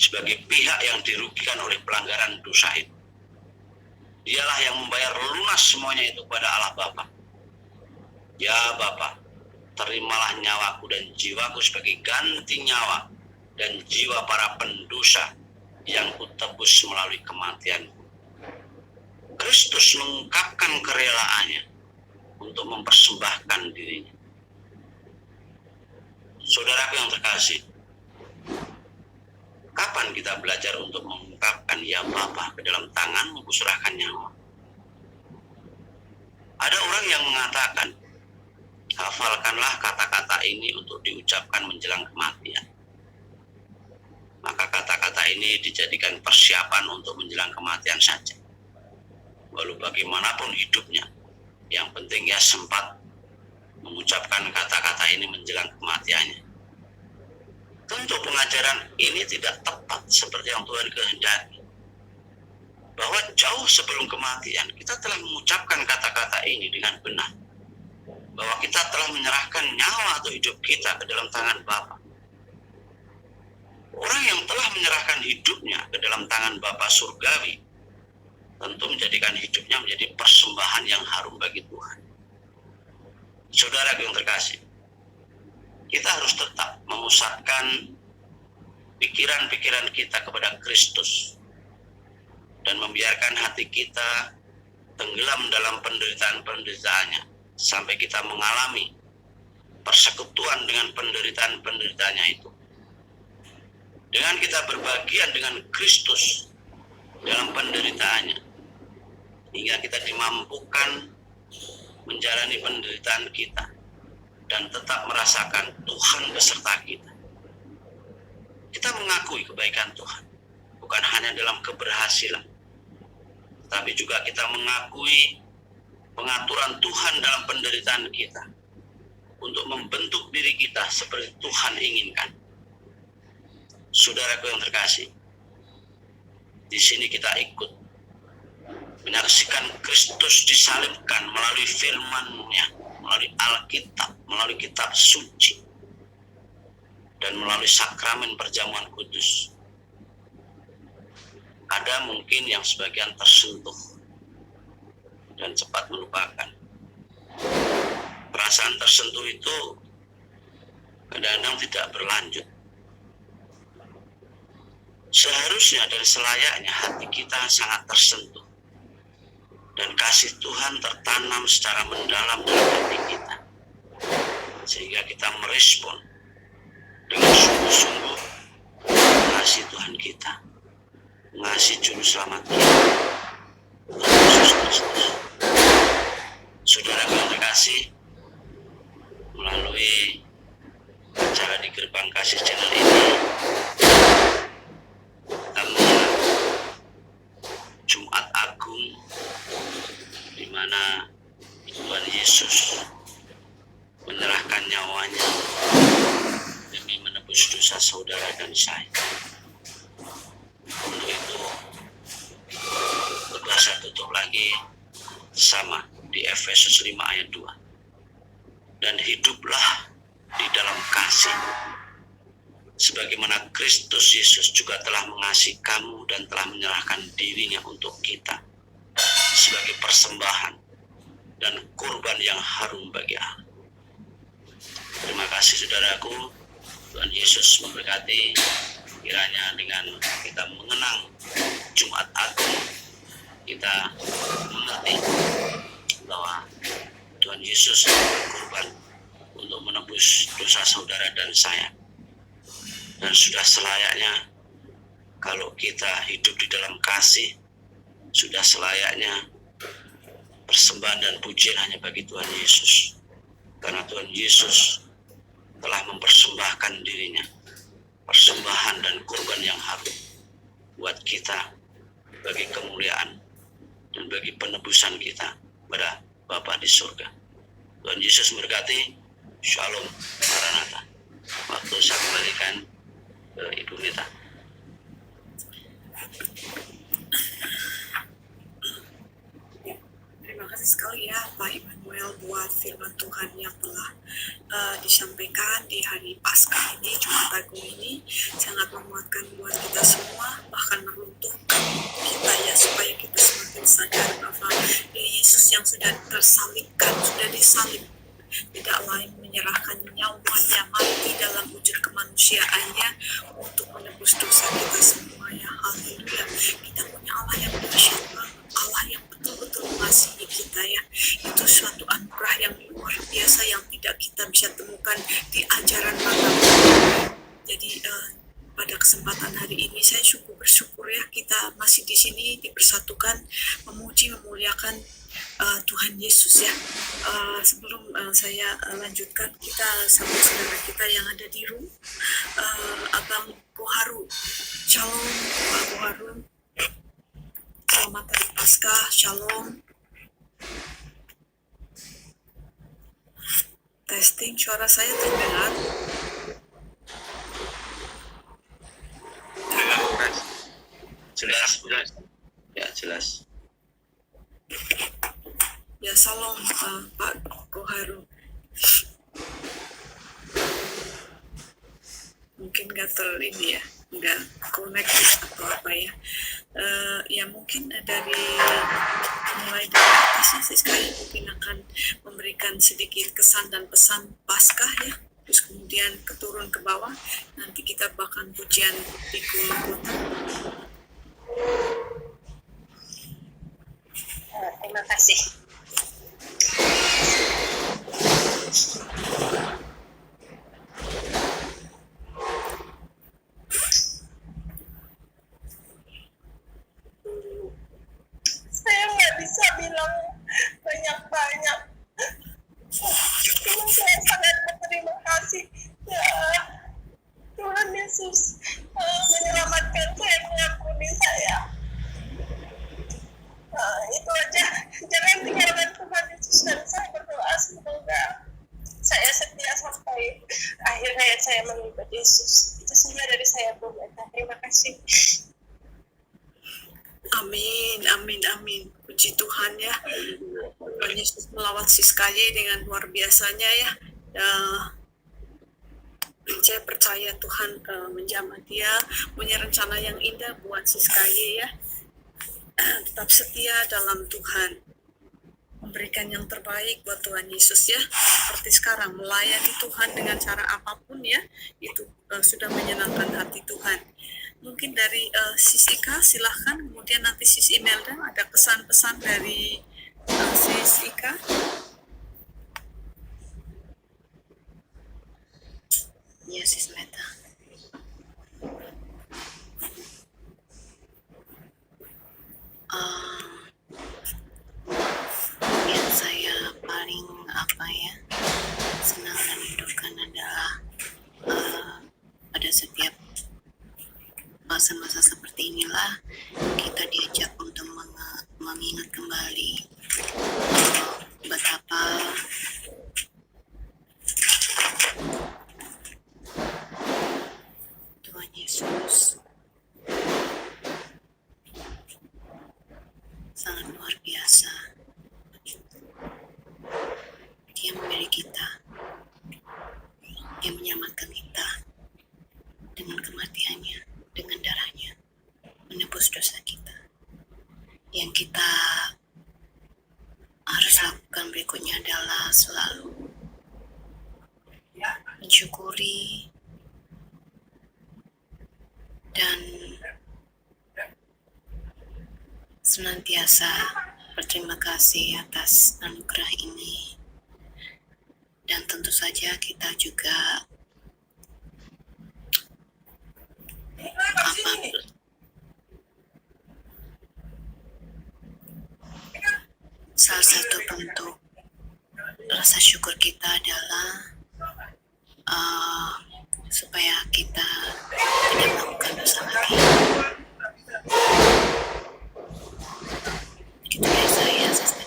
sebagai pihak yang dirugikan oleh pelanggaran dosa itu. Dialah yang membayar lunas semuanya itu kepada Allah Bapa. Ya Bapa, terimalah nyawaku dan jiwaku sebagai ganti nyawa dan jiwa para pendosa yang kutebus melalui kematian. Kristus mengungkapkan kerelaannya untuk mempersembahkan dirinya. Saudaraku yang terkasih, kapan kita belajar untuk mengungkapkan ya Bapa, ke dalam tanganmu kuserahkan nyawa? Ada orang yang mengatakan, hafalkanlah kata-kata ini untuk diucapkan menjelang kematian. Maka kata-kata ini dijadikan persiapan untuk menjelang kematian saja. Walau bagaimanapun hidupnya, yang penting ia sempat mengucapkan kata-kata ini menjelang kematiannya. Tentu pengajaran ini tidak tepat seperti yang Tuhan kehendaki. Bahwa jauh sebelum kematian kita telah mengucapkan kata-kata ini dengan benar. Bahwa kita telah menyerahkan nyawa atau hidup kita ke dalam tangan Bapa. Orang yang telah menyerahkan hidupnya ke dalam tangan Bapa Surgawi tentu menjadikan hidupnya menjadi persembahan yang harum bagi Tuhan. Saudara yang terkasih, kita harus tetap memusatkan pikiran-pikiran kita kepada Kristus dan membiarkan hati kita tenggelam dalam penderitaan-penderitaannya sampai kita mengalami persekutuan dengan penderitaan-penderitaannya itu. Dengan kita berbagian dengan Kristus dalam penderitaannya, hingga kita dimampukan menjalani penderitaan kita dan tetap merasakan Tuhan beserta kita. Kita mengakui kebaikan Tuhan, bukan hanya dalam keberhasilan, tapi juga kita mengakui pengaturan Tuhan dalam penderitaan kita untuk membentuk diri kita seperti Tuhan inginkan. Saudaraku yang terkasih, di sini kita ikut menyaksikan Kristus disalibkan melalui firman-Nya, melalui Alkitab, melalui kitab suci, dan melalui sakramen perjamuan kudus. Ada mungkin yang sebagian tersentuh dan cepat melupakan. Perasaan tersentuh itu kadang-kadang tidak berlanjut. Seharusnya dan selayaknya hati kita sangat tersentuh dan kasih Tuhan tertanam secara mendalam dalam hati kita, sehingga kita merespon dengan sungguh-sungguh mengasihi Tuhan kita, mengasihi Juru Selamat kita, Tuhan Yesus Kristus. Saudara yang terkasih, melalui acara di Gerbang Kasih channel ini, kita mengenal Jumat Agung, di mana Tuhan Yesus menyerahkan nyawanya demi menebus dosa saudara dan saya. Untuk itu, berdoa saya tutup lagi sama di Efesus 5 ayat 2. Dan hiduplah di dalam kasih, sebagaimana Kristus Yesus juga telah mengasihi kamu dan telah menyerahkan dirinya untuk kita sebagai persembahan dan kurban yang harum bagi Allah. Terima kasih saudaraku, Tuhan Yesus memberkati. Kiranya dengan kita mengenang Jumat Agung, kita mengerti bahwa Tuhan Yesus berkorban untuk menebus dosa saudara dan saya. Dan sudah selayaknya kalau kita hidup di dalam kasih, sudah selayaknya persembahan dan pujian hanya bagi Tuhan Yesus. Karena Tuhan Yesus telah mempersembahkan dirinya, persembahan dan kurban yang harum buat kita, bagi kemuliaan dan bagi penebusan kita pada Bapa di surga. Tuhan Yesus memberkati. Shalom Maranatha. Waktu saya kembalikan ke Ibu Nita. Terima kasih sekali ya Pak Immanuel. Samuel buat firman Tuhan yang telah disampaikan di hari Paskah ini, Jumat Agung ini, sangat menguatkan buat kita semua, bahkan meruntuhkan kita ya, supaya kita semakin sadar bahwa Yesus yang sudah tersalibkan, sudah disalib, tidak lain menyerahkan nyawanya mati dalam wujud kemanusiaannya untuk menebus dosa kita semua ya. Haleluya. Kita punya Allah yang dahsyat banget, Allah yang betul-betul mengasihi kita ya. Itu suatu anugerah yang luar biasa yang tidak kita bisa temukan di ajaran manapun. Jadi pada kesempatan hari ini saya bersyukur ya, kita masih di sini dipersatukan memuji memuliakan Tuhan Yesus ya. Sebelum saya lanjutkan, kita sama saudara kita yang ada di room, Abang Koharu. Shalom Pak Koharu. Selamat hari Paskah. Shalom. Testing, suara saya terdengar? Jelas. Ya, jelas. Ya, salam Pak Koharu. Mungkin nggak ini ya, nggak connect atau apa ya. Ya mungkin dari mulai dari atasnya sekali mungkin akan memberikan sedikit kesan dan pesan Paskah ya. Terus kemudian keturun ke bawah, nanti kita bahkan pujian di Golgota. Terima kasih. Saya nggak bisa bilang banyak-banyak. Cuma saya sangat berterima kasih ya, Tuhan Yesus menyelamatkan saya, mengampuni saya. Itu aja. Jangan tinggalkan Tuhan Yesus, dan saya berdoa semoga saya setia sampai akhir hayat saya mengikut Yesus. Itu saja dari saya, Bu Meta. Terima kasih. Amin, amin, amin. Puji Tuhan ya. Tuhan Yesus melawat Siskaye dengan luar biasanya ya. Saya percaya Tuhan menjamah dia, punya rencana yang indah buat Siskaye ya. Tetap setia dalam Tuhan, memberikan yang terbaik buat Tuhan Yesus ya. Seperti sekarang melayani Tuhan dengan cara apapun ya, itu sudah menyenangkan hati Tuhan. Mungkin dari Sis Ika silahkan, kemudian nanti Sis Imelda ada kesan-pesan dari Sis Ika. Ya, Sis Meta. Yang saya paling senang dan rindukan adalah pada setiap masa-masa seperti inilah kita diajak untuk mengingat kembali betapa Tuhan Yesus sangat luar biasa. Dia memilih kita, dia menyelamatkan kita dengan kematiannya, dengan darahnya, menebus dosa kita. Yang kita harus lakukan berikutnya adalah selalu mensyukuri dan senantiasa berterima kasih atas anugerah ini. Dan tentu saja kita juga salah satu bentuk rasa syukur kita adalah supaya kita tidak melakukan dosa lagi. Begitu dari saya, Sister.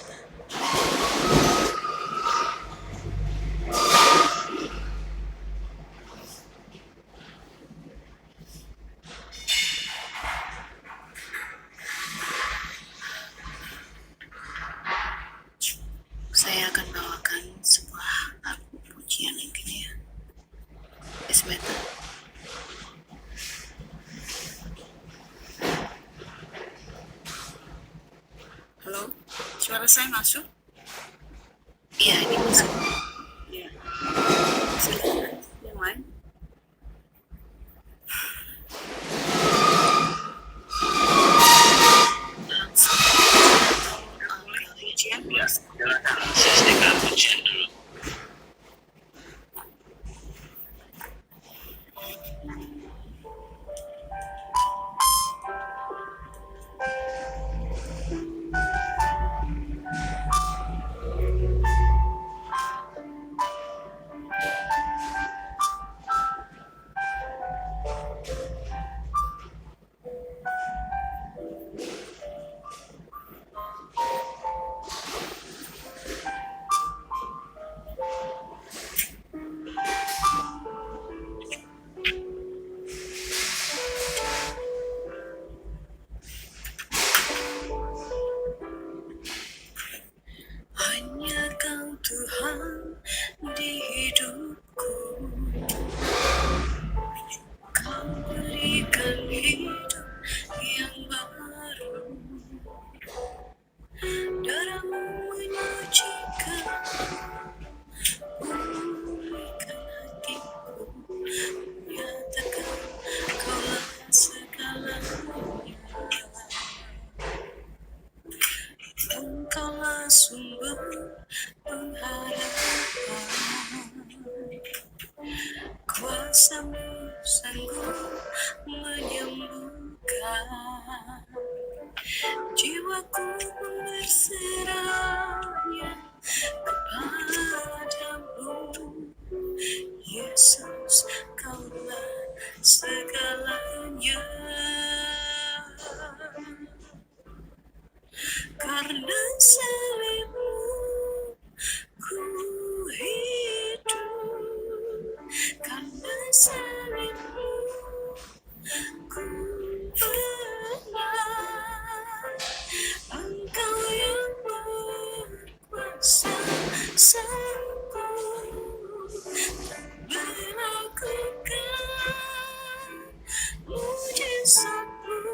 Saya akan bawa Suara saya masuk? Iya, ini masuk. Ya. Silakan. Yang lain? Ujian? Saya sedekat pujian dulu. Hanya Kau Tuhan di hidupku. Kau berikan hidup yang baru. Darahmu menyucikan, pulihkan hatiku. Nyatakan Kaulah segalanya. Engkaulah sumber pengharapan. Kuasa-Mu sanggup menyembuhkan. Jiwaku pun berserahnya kepadamu. Yesus, Kaulah segalanya. Karena salib-Mu ku hidup. Karena salib-Mu ku menang. Engkau yang berkuasa sanggup melakukan mujizat-Mu.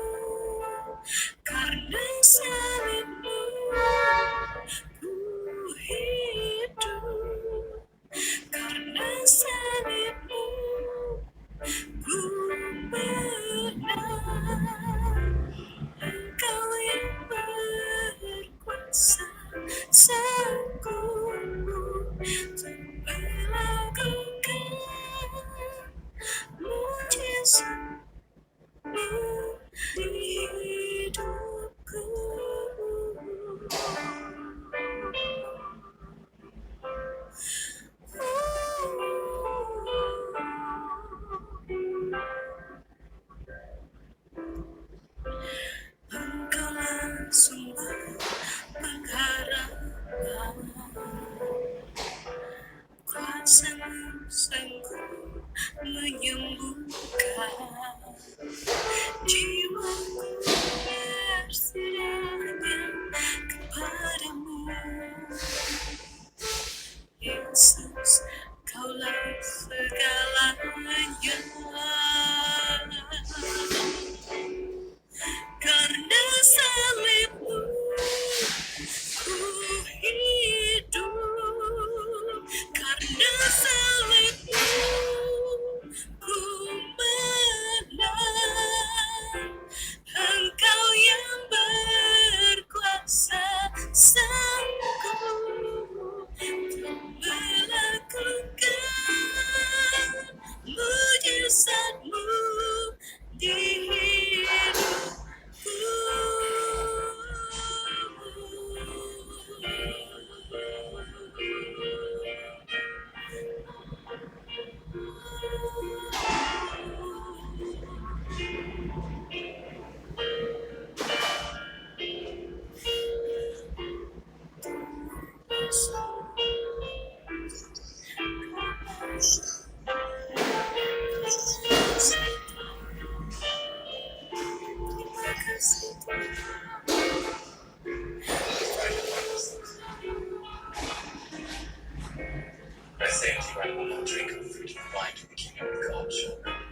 Karena salib-Mu ku hidup. Karena salib-Mu ku menang. Engkau yang berkuasa sanggup untuk melakukan mujizat-Mu di hidupku. Engkaulah sumber pengharapan. Kuasa-Mu sanggup menyembuhkan. Jiwaku berserahkan kepadamu. Yesus, Kaulah segalanya. Karena salib-Mu ku hidup. Karena salib-Mu ku menang. Engkau yang berkuasa sanggup untuk melakukan mujizat-Mu di hidupku. Terima kasih Tuhan. I say to you, I will not drink of the fruit of the vine till the kingdom of God shall come.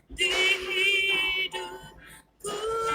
di hidupku. Amin.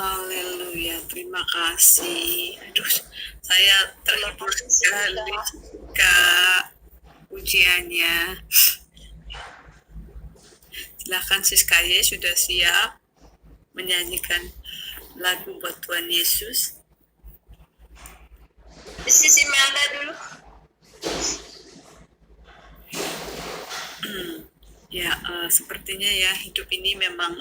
Haleluya, terima kasih. Aduh, saya terhibur sekali Kak ujiannya. Silakan Siskaye, sudah siap menyanyikan lagu buat Tuhan Yesus. Sisi Melda dulu. Ya, sepertinya ya hidup ini memang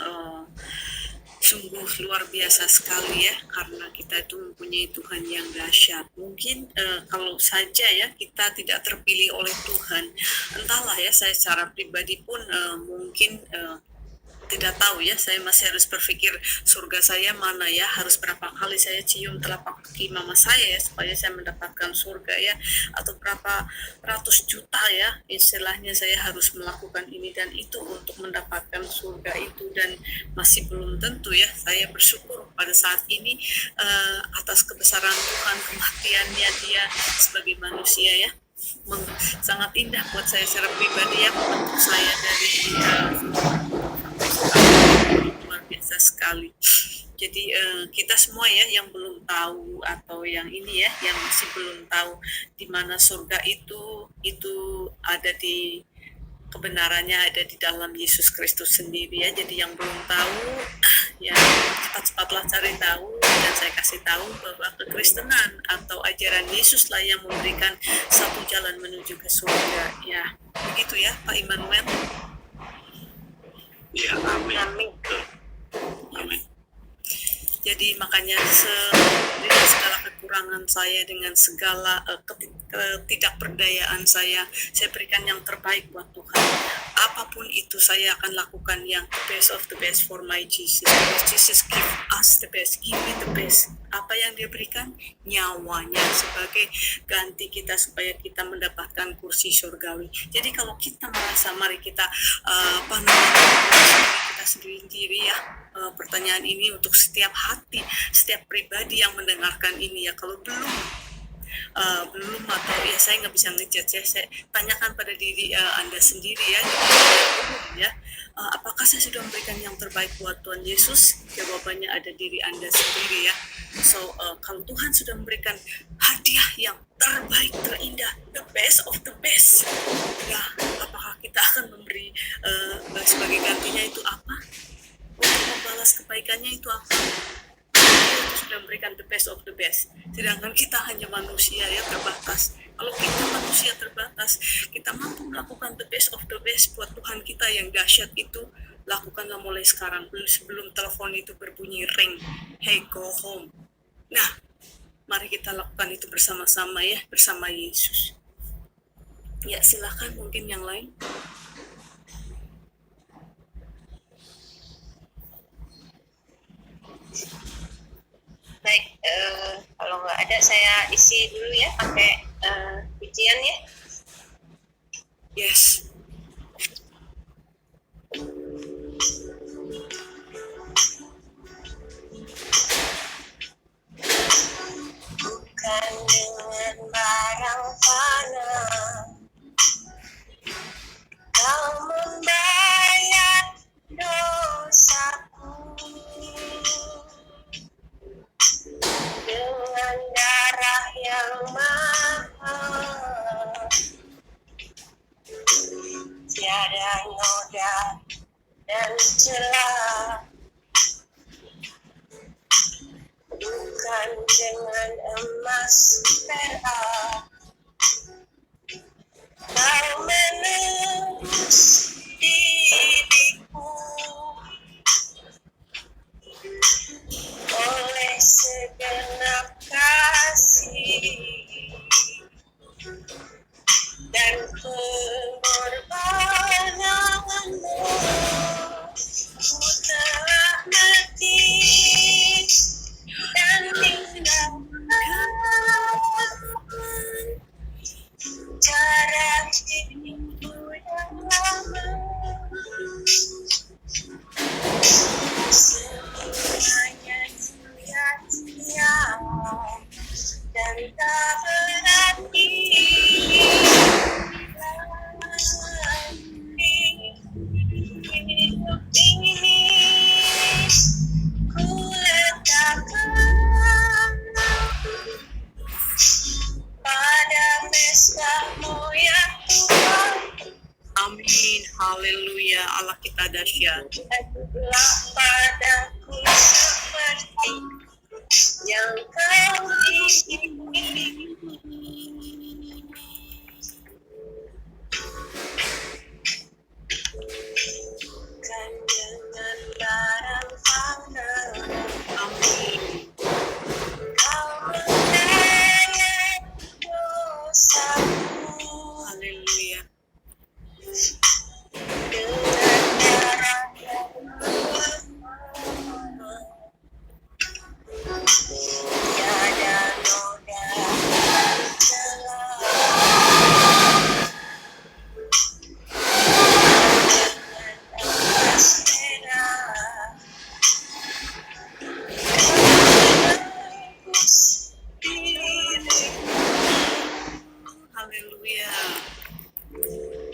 sungguh luar biasa sekali ya, karena kita itu mempunyai Tuhan yang dahsyat. Mungkin kalau saja ya kita tidak terpilih oleh Tuhan, entahlah ya, saya secara pribadi pun mungkin tidak tahu ya, saya masih harus berpikir surga saya mana ya, harus berapa kali saya cium telapak kaki mama saya ya supaya saya mendapatkan surga ya, atau berapa ratus juta ya istilahnya saya harus melakukan ini dan itu untuk mendapatkan surga itu, dan masih belum tentu ya. Saya bersyukur pada saat ini atas kebesaran Tuhan, kematiannya dia sebagai manusia ya, sangat indah buat saya secara pribadi ya, membentuk saya dari luar biasa sekali. Jadi kita semua ya yang belum tahu atau yang ini ya yang masih belum tahu di mana surga itu ada di, kebenarannya ada di dalam Yesus Kristus sendiri ya. Jadi yang belum tahu ya cepat-cepatlah cari tahu, dan saya kasih tahu bahwa kekristenan atau ajaran Yesus lah yang memberikan satu jalan menuju ke surga ya. Begitu ya Pak Immanuel. Ya, amin. Amin. Amin. Jadi makanya dengan segala kekurangan saya, dengan segala ketidakberdayaan saya berikan yang terbaik buat Tuhan. Apapun itu saya akan lakukan yang the best of the best for my Jesus. Because Jesus give us the best, give me the best. Apa yang dia berikan? Nyawanya sebagai ganti kita supaya kita mendapatkan kursi surgawi. Jadi kalau kita merasa, mari kita kita sendiri ya, pertanyaan ini untuk setiap hati, setiap pribadi yang mendengarkan ini ya. Kalau belum atau ya saya nggak bisa ngejudge ya, saya tanyakan pada diri Anda sendiri ya, ya, apakah saya sudah memberikan yang terbaik buat Tuhan Yesus? Jawabannya ada diri Anda sendiri ya. So kalau Tuhan sudah memberikan hadiah yang terbaik, terindah, the best of the best, ya apakah kita akan memberi sebagai gantinya itu apa? Untuk membalas kebaikannya itu apa? Dia sudah memberikan the best of the best. Sedangkan kita hanya manusia ya, terbatas. Kalau kita manusia terbatas, kita mampu melakukan the best of the best buat Tuhan kita yang dahsyat itu, lakukanlah mulai sekarang, sebelum telepon itu berbunyi ring. Hey, go home. Nah, mari kita lakukan itu bersama-sama ya, bersama Yesus. Ya, silakan mungkin yang lain. Baik, kalau nggak ada saya isi dulu ya pakai pujian ya. Yes. Bukan dengan barang fana kau membayar dosaku, dengan darah yang mahal, tiada noda dan celah. Bukan dengan emas perak kau menebus diriku, mati dan tinggalkan cara hidupku yang lama. Semuanya sia-sia dan tak berarti hidup ini. Ku letakkan pada pesta-Mu ya Tuhan. Amin. Haleluya. Allah kita dahsyat. Aduhlah padaku seperti yang Kau ingini. Bukan dengan barang fana Amin. Kau mengayak dosaku. Haleluya. Dengan darah yang tiada noda dan celah. Dengan emas merah menebus diriku Haleluya.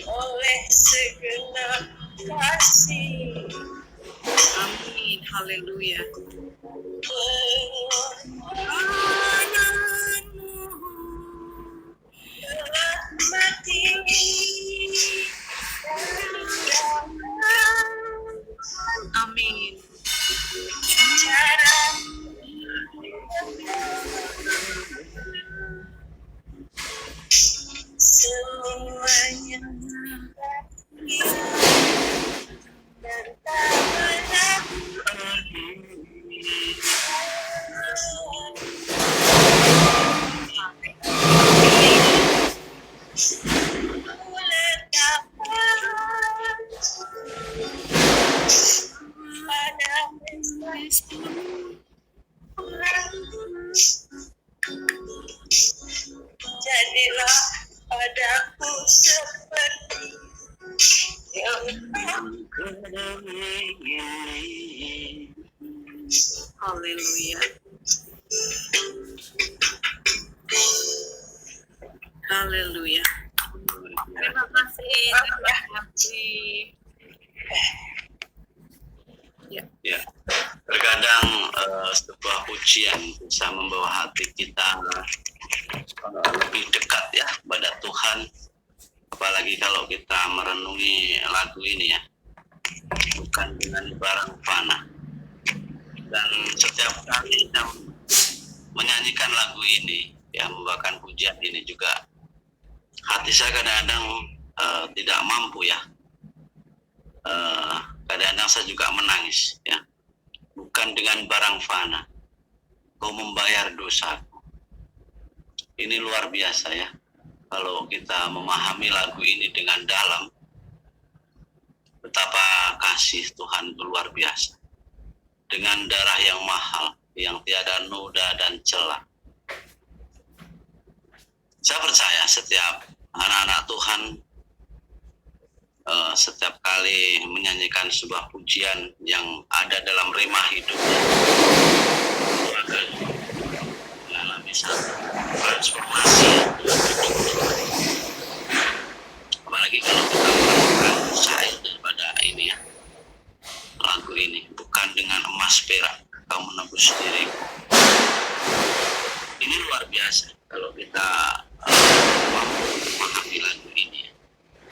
oleh segenap kasih. Amin. Haleluya. Pengorbananmu telah mati dan tinggalkan Amin. cara semuanya dan tak berarti ku letakkan pada pesta-Mu. Jadilah padaku seperti yang Kau ingini. Haleluya. Haleluya. Terima kasih. Terima kasih. Ya, terkadang sebuah pujian bisa membawa hati kita lebih dekat ya pada Tuhan. Apalagi kalau kita merenungi lagu ini ya, bukan dengan barang fana. Dan setiap kali kita menyanyikan lagu ini, ya membawakan pujian ini juga, hati saya kadang-kadang tidak mampu ya. Kadang-kadang saya juga menangis ya. Bukan dengan barang fana, Kau membayar dosaku. Ini luar biasa ya. Kalau kita memahami lagu ini dengan dalam, betapa kasih Tuhan itu luar biasa. Dengan darah yang mahal, yang tiada noda dan celah. Saya percaya setiap anak-anak Tuhan setiap kali menyanyikan sebuah pujian yang ada dalam rema hidupnya, itu akan mengalami satu transformasi. Apalagi kalau kita melakukan usaha daripada ini ya, lagu ini, bukan dengan emas perak kau menebus diriku. Ini luar biasa kalau kita mampu memahami lagu ini ya.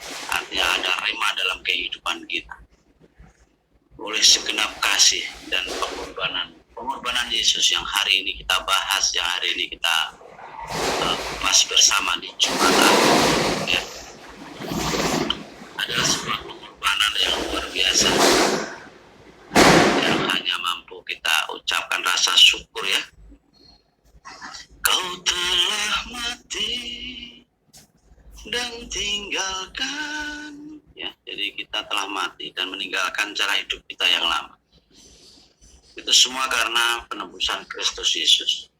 Artinya ada rema dalam kehidupan kita oleh segenap kasih dan pengorbanan Yesus yang hari ini kita bahas, yang hari ini kita bahas bersama di Jumat Agung ya. Adalah sebuah pengorbanan yang luar biasa yang hanya mampu kita ucapkan rasa syukur ya. Kau telah mati dan tinggalkan ya, jadi kita telah mati dan meninggalkan cara hidup kita yang lama. semua karena penebusan Kristus Yesus.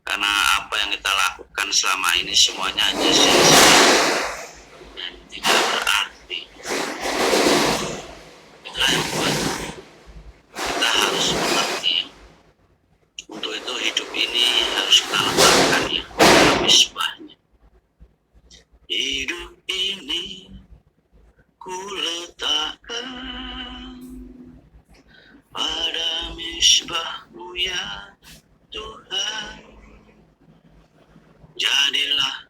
Karena apa yang kita lakukan selama ini semuanya hanya sia-sia, tidak berarti. Itulah yang buat kita harus mengerti. Untuk itu hidup ini harus kita letakkan ya dalam misbahnya. Hidup ini ku letakkan pada misbah-Mu ya Tuhan. Jadilah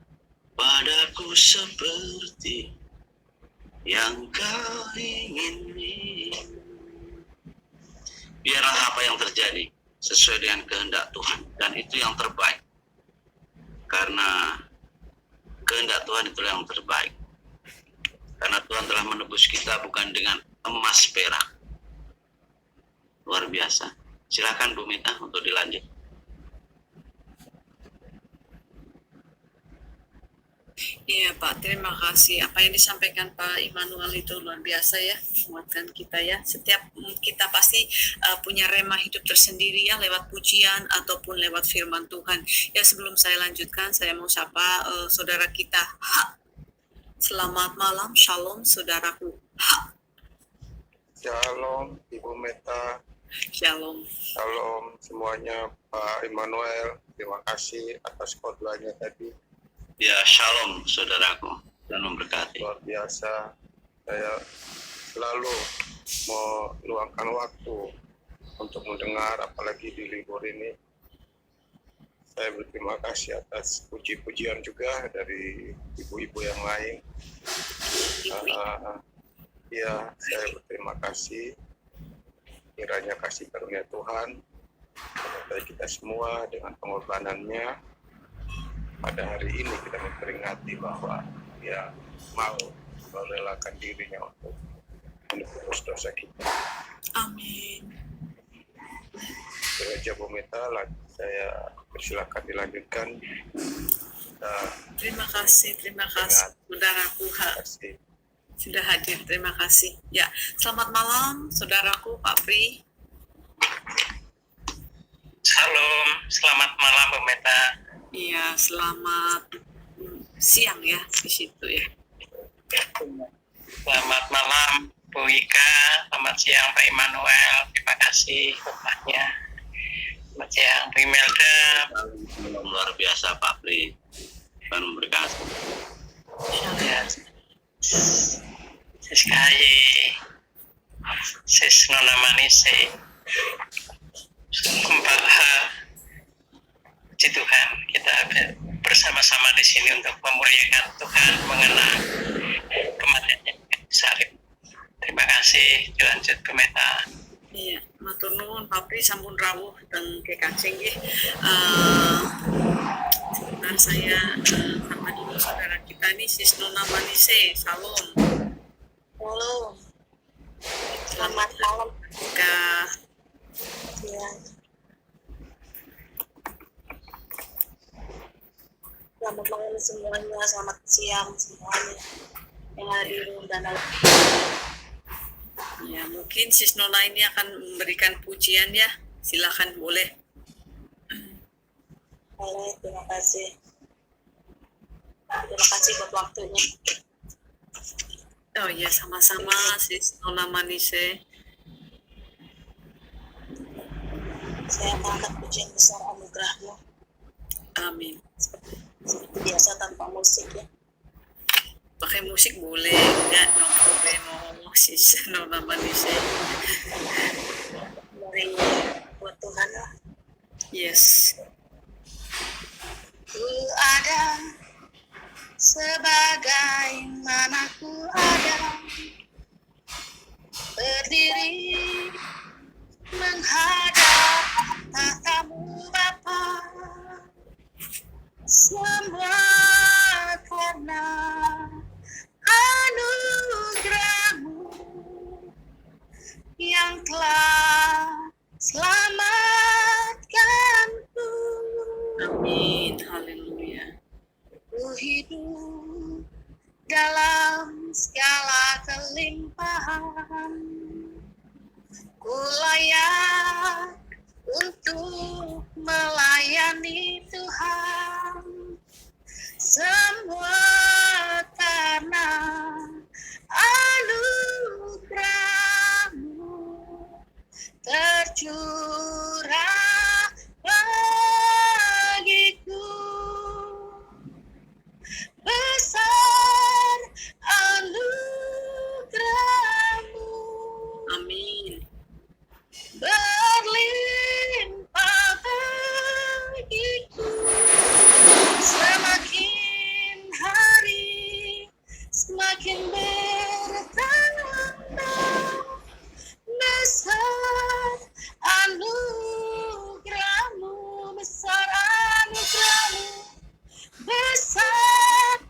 padaku seperti yang Kau ingini. Biarlah apa yang terjadi sesuai dengan kehendak Tuhan, dan itu yang terbaik. Karena kehendak Tuhan itulah yang terbaik. Karena Tuhan telah menebus kita bukan dengan emas perak. Luar biasa. Silakan Bu Mita untuk dilanjut. Iya Pak, terima kasih. Apa yang disampaikan Pak Immanuel itu luar biasa ya, menguatkan kita ya. Setiap kita pasti punya rema hidup tersendiri ya, lewat pujian ataupun lewat firman Tuhan. Ya sebelum saya lanjutkan, saya mau sapa saudara kita. Selamat malam, shalom saudaraku. Shalom Ibu Meta, Shalom. shalom semuanya Pak Immanuel. Terima kasih atas khotbahnya tadi. Ya, shalom saudaraku, dan memberkati. Luar biasa. Saya selalu meluangkan waktu untuk mendengar, apalagi di libur ini. Saya berterima kasih atas puji-pujian juga dari ibu-ibu yang lain. Ya, saya berterima kasih. Kiranya kasih karunia Tuhan menyertai kita semua dengan pengorbanannya. Pada hari ini kita memperingati bahwa Dia mau merelakan dirinya untuk menebus dosa kita. Amin. Gereja Bu Meta, saya persilakan dilanjutkan. Terima kasih saudaraku Kasih. sudah hadir. Terima kasih. Ya, selamat malam saudaraku Pak Pri. Shalom, selamat malam Bu Meta. Iya, selamat siang ya di situ ya. Selamat malam Bu Ika, selamat siang Pak Immanuel, terima kasih khotbahnya. Selamat siang Bu Imelda. Luar biasa Pak Pri, dan memberkati. Ya, Siskaye, Sis Nona Manise, Mbak Puji Tuhan, kita bersama-sama di sini untuk memuliakan Tuhan, mengenang kematiannya Salib. Terima kasih, dilanjut ke Meta. Iya, matur nuwun Pak Pri sampun rawuh teng Kekacing nggih. Sebentar saya sama dulu saudara kita nih Sis Nona Manise. Salam. Halo, selamat malam. Kak. Ya. Selamat malam semuanya, selamat siang semuanya yang ada di undangan. Ya, mungkin Sis Nona ini akan memberikan pujian ya. Silakan boleh. Boleh, terima kasih. Terima kasih buat waktunya. Oh iya, sama-sama Sis Nona Manise. Saya angkat pujian besar anugerah-Mu. Amin. Seperti biasa tanpa musik ya. Pakai musik boleh, enggak no problemo Sis Nona Manise. Dari buat Tuhan lah. Yes. Ku ada sebagaimana ku ada, berdiri menghadap tatamu Bapa, semua karena anugerah-Mu yang telah selamatkanku. Amin. Haleluya. Ku hidup dalam segala kelimpahan, ku layak semua karena anugerahmu tercurah bagiku. Besar anugerahmu, Amin. berlimpah bagiku. Semakin hari semakin bertambah besar anugerahmu, besar anugerahmu, besar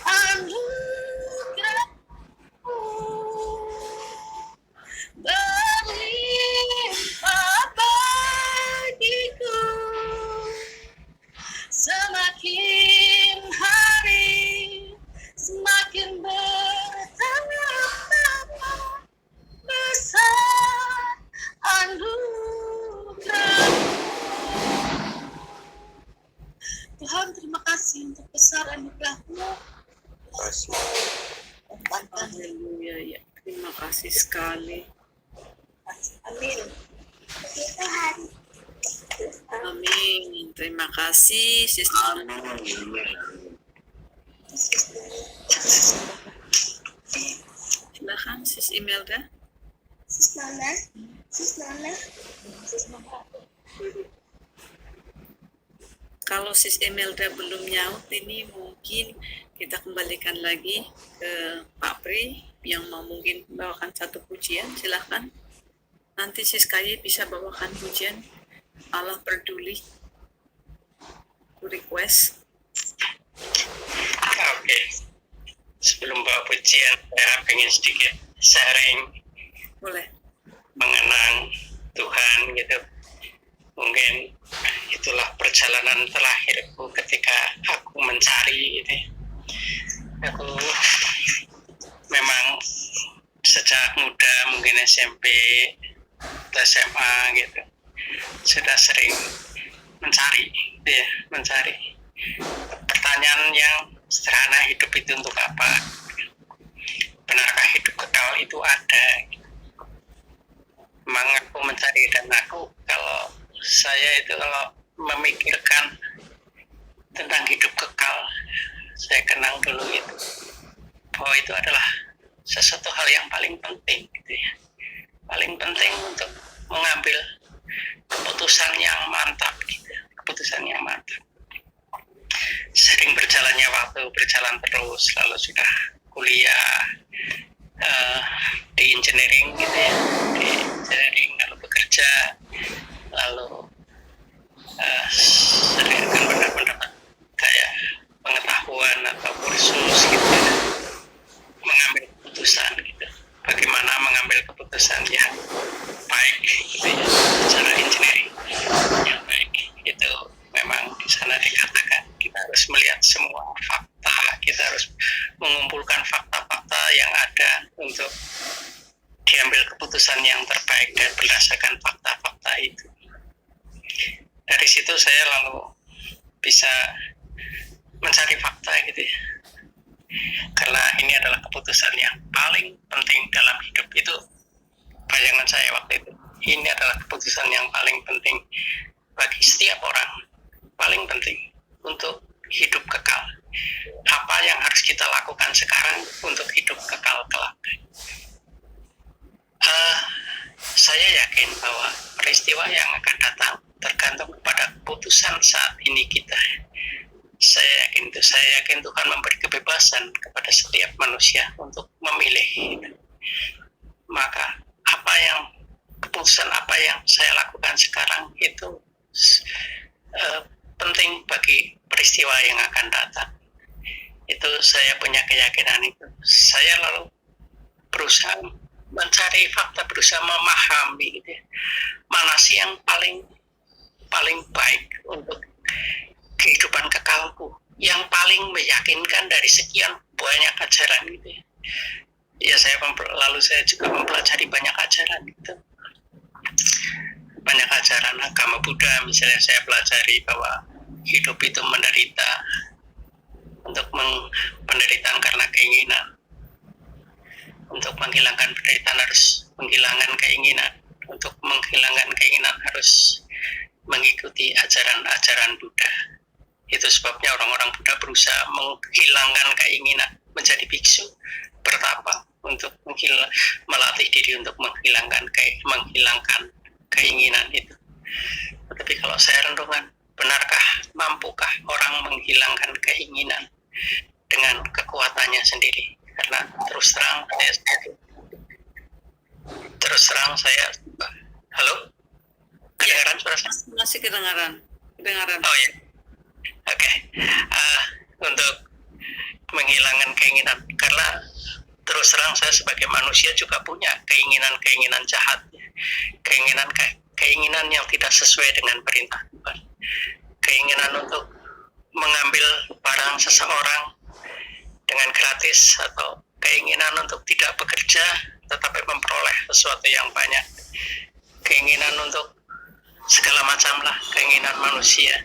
anugerahmu, berlimpah bagiku. Semakin hari semakin bertambah besar anugerahmu. Tuhan, terima kasih untuk besar anugerah-Mu. kasih. Haleluya ya. Terima kasih sekali. Amin. Tuhan. Amin. Terima kasih Sister. Silakan Sis Imelda. Sis Nana. Kalau Sis Imelda belum nyaut ini mungkin kita kembalikan lagi ke Pak Pri yang mau mungkin bawakan satu pujian. Silakan. Nanti Sis Kaye bisa bawakan pujian Allah peduli. Request. Oke. Sebelum bawa pujian, saya ingin sedikit sharing Boleh. mengenang Tuhan gitu. Mungkin itulah perjalanan terakhirku ketika aku mencari gitu. Aku memang sejak muda, mungkin SMP atau SMA gitu, sudah sering mencari gitu ya, mencari. Pertanyaan yang sederhana, hidup itu untuk apa? Benarkah hidup kekal itu ada? Memang aku mencari, dan aku kalau saya itu kalau memikirkan tentang hidup kekal, saya kenang dulu itu bahwa itu adalah sesuatu hal yang paling penting gitu ya. Paling penting untuk mengambil keputusan yang mantap gitu. Keputusan yang mantap. Sering berjalannya waktu, berjalan terus, lalu sudah kuliah di engineering gitu ya, di engineering, lalu bekerja, lalu sering akan mendapat kayak pengetahuan atau kursus gitu ya, mengambil keputusan gitu, bagaimana mengambil keputusan yang baik gitu ya, secara engineering yang baik. Itu memang di sana dikatakan kita harus melihat semua fakta, kita harus mengumpulkan fakta-fakta yang ada untuk diambil keputusan yang terbaik dan berdasarkan fakta-fakta itu. Dari situ saya lalu bisa mencari fakta gitu ya. Karena ini adalah keputusan yang paling penting dalam hidup itu. Bayangan saya waktu itu, ini adalah keputusan yang paling penting bagi setiap orang, paling penting untuk hidup kekal. Apa yang harus kita lakukan sekarang untuk hidup kekal kelak? Saya yakin bahwa peristiwa yang akan datang tergantung kepada keputusan saat ini kita. Saya yakin Tuhan memberi kebebasan kepada setiap manusia untuk memilih. Maka keputusan apa yang saya lakukan sekarang itu penting bagi peristiwa yang akan datang. Itu saya punya keyakinan itu. Saya lalu berusaha mencari fakta, berusaha memahami gitu ya, mana sih yang paling baik untuk kehidupan kekalku, yang paling meyakinkan dari sekian banyak ajaran gitu ya. Ya saya juga mempelajari banyak ajaran gitu. Banyak ajaran agama Buddha misalnya, saya pelajari bahwa hidup itu menderita, untuk penderitaan karena keinginan. Untuk menghilangkan penderitaan harus menghilangkan keinginan. Untuk menghilangkan keinginan harus mengikuti ajaran-ajaran Buddha. Itu sebabnya orang-orang Buddha berusaha menghilangkan keinginan, menjadi biksu, bertapa untuk melatih diri untuk menghilangkan keinginan itu. Tetapi kalau saya renungan, benarkah, mampukah orang menghilangkan keinginan dengan kekuatannya sendiri? Karena terus terang saya halo, kedengaran suara saya? Masih kedengaran. Oh ya, oke. Untuk menghilangkan keinginan, karena terus terang saya sebagai manusia juga punya keinginan jahat, keinginan yang tidak sesuai dengan perintah Tuhan, keinginan untuk mengambil barang seseorang dengan gratis, atau keinginan untuk tidak bekerja tetapi memperoleh sesuatu yang banyak, keinginan untuk segala macam lah, keinginan manusia.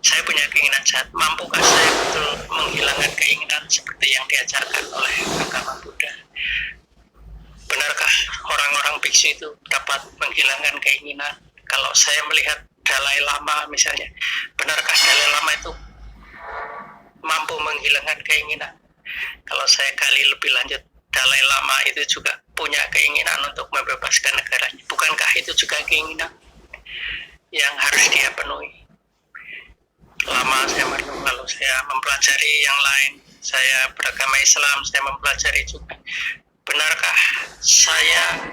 Saya punya keinginan jahat. Mampukah saya betul menghilangkan keinginan seperti yang diajarkan oleh agama Buddha? Benarkah orang-orang biksu itu dapat menghilangkan keinginan? Kalau saya melihat Dalai Lama misalnya, benarkah Dalai Lama itu mampu menghilangkan keinginan? Kalau saya gali lebih lanjut, Dalai Lama itu juga punya keinginan untuk membebaskan negaranya. Bukankah itu juga keinginan yang harus dia penuhi? Lama saya merenung, lalu saya mempelajari yang lain. Saya beragama Islam, saya mempelajari juga. Benarkah saya,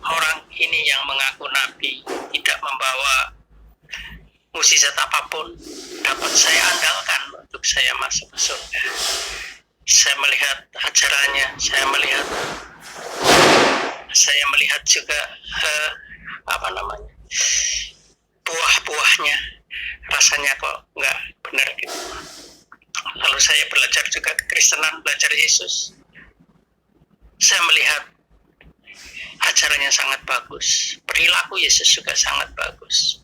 orang ini yang mengaku nabi, tidak membawa mukjizat apapun, dapat saya andalkan untuk saya masuk ke surga? Saya melihat ajarannya, saya melihat juga buah-buahnya, rasanya kok nggak benar gitu. Lalu saya belajar juga kekristenan, belajar Yesus. Saya melihat ajarannya sangat bagus, perilaku Yesus juga sangat bagus.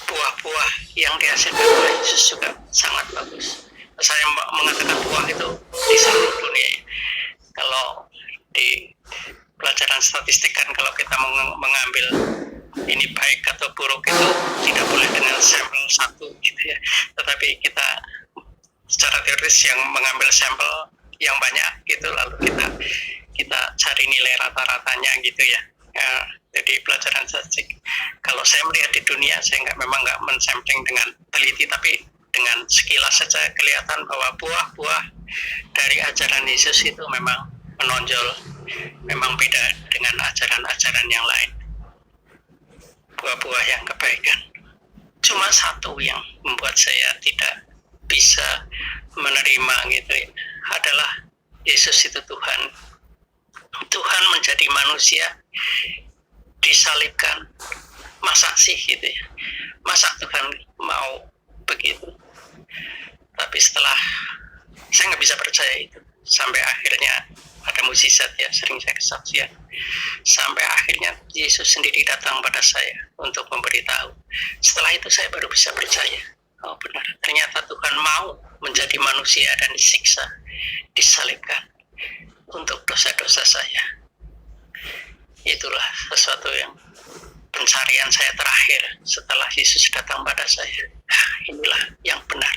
Buah-buah yang dihasilkan oleh Yesus juga sangat bagus. Saya mengatakan buah itu di seluruh dunia. Kalau di pelajaran statistik kan, kalau kita mengambil ini baik atau buruk itu tidak boleh dengan sampel satu gitu ya. Tetapi kita secara teoris yang mengambil sampel yang banyak gitu, lalu kita cari nilai rata-ratanya gitu ya. Jadi pelajaran statistik, kalau saya melihat di dunia, saya memang nggak mensampling dengan teliti, tapi dengan sekilas saja kelihatan bahwa buah-buah dari ajaran Yesus itu memang menonjol, memang beda dengan ajaran-ajaran yang lain. Buah-buah yang kebaikan. Cuma satu yang membuat saya tidak bisa menerima gitu ya, adalah Yesus itu Tuhan. Tuhan menjadi manusia, disalibkan. Masa sih gitu ya? Masa Tuhan mau begitu? Tapi setelah, saya nggak bisa percaya itu. Sampai akhirnya ada mukjizat ya, sering saya kesaksian. Sampai akhirnya Yesus sendiri datang pada saya untuk memberitahu. Setelah itu saya baru bisa percaya. Oh benar, ternyata Tuhan mau menjadi manusia dan disiksa, disalibkan untuk dosa-dosa saya. Itulah sesuatu yang pencarian saya terakhir setelah Yesus datang pada saya. Inilah yang benar.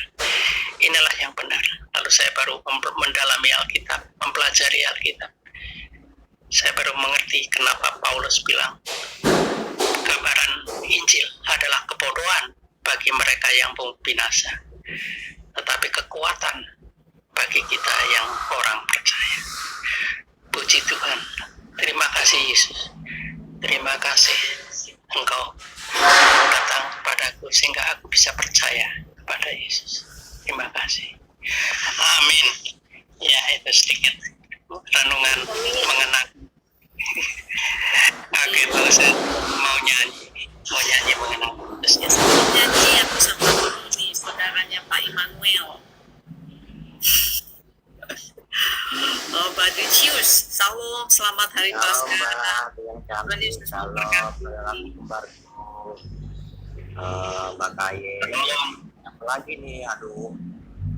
Inilah yang benar. Lalu saya baru mendalami Alkitab, mempelajari Alkitab. Saya baru mengerti kenapa Paulus bilang gambaran Injil adalah kebodohan bagi mereka yang binasa, tetapi kekuatan bagi kita yang orang percaya. Puji Tuhan. Terima kasih Yesus. Terima kasih Engkau datang kepadaku sehingga aku bisa percaya kepada Yesus. Terima kasih. Amin. Ya, itu sedikit renungan mengenang. Oke, kalau saya mau nyanyi mengenang Yesus. Nyanyi aku sama dulu nih, saudaranya Pak Immanuel. Oh, Badu Cius, salam, selamat hari Paskah. Tuhan Yesus memberkati. Mbak Kaye, lagi nih, aduh,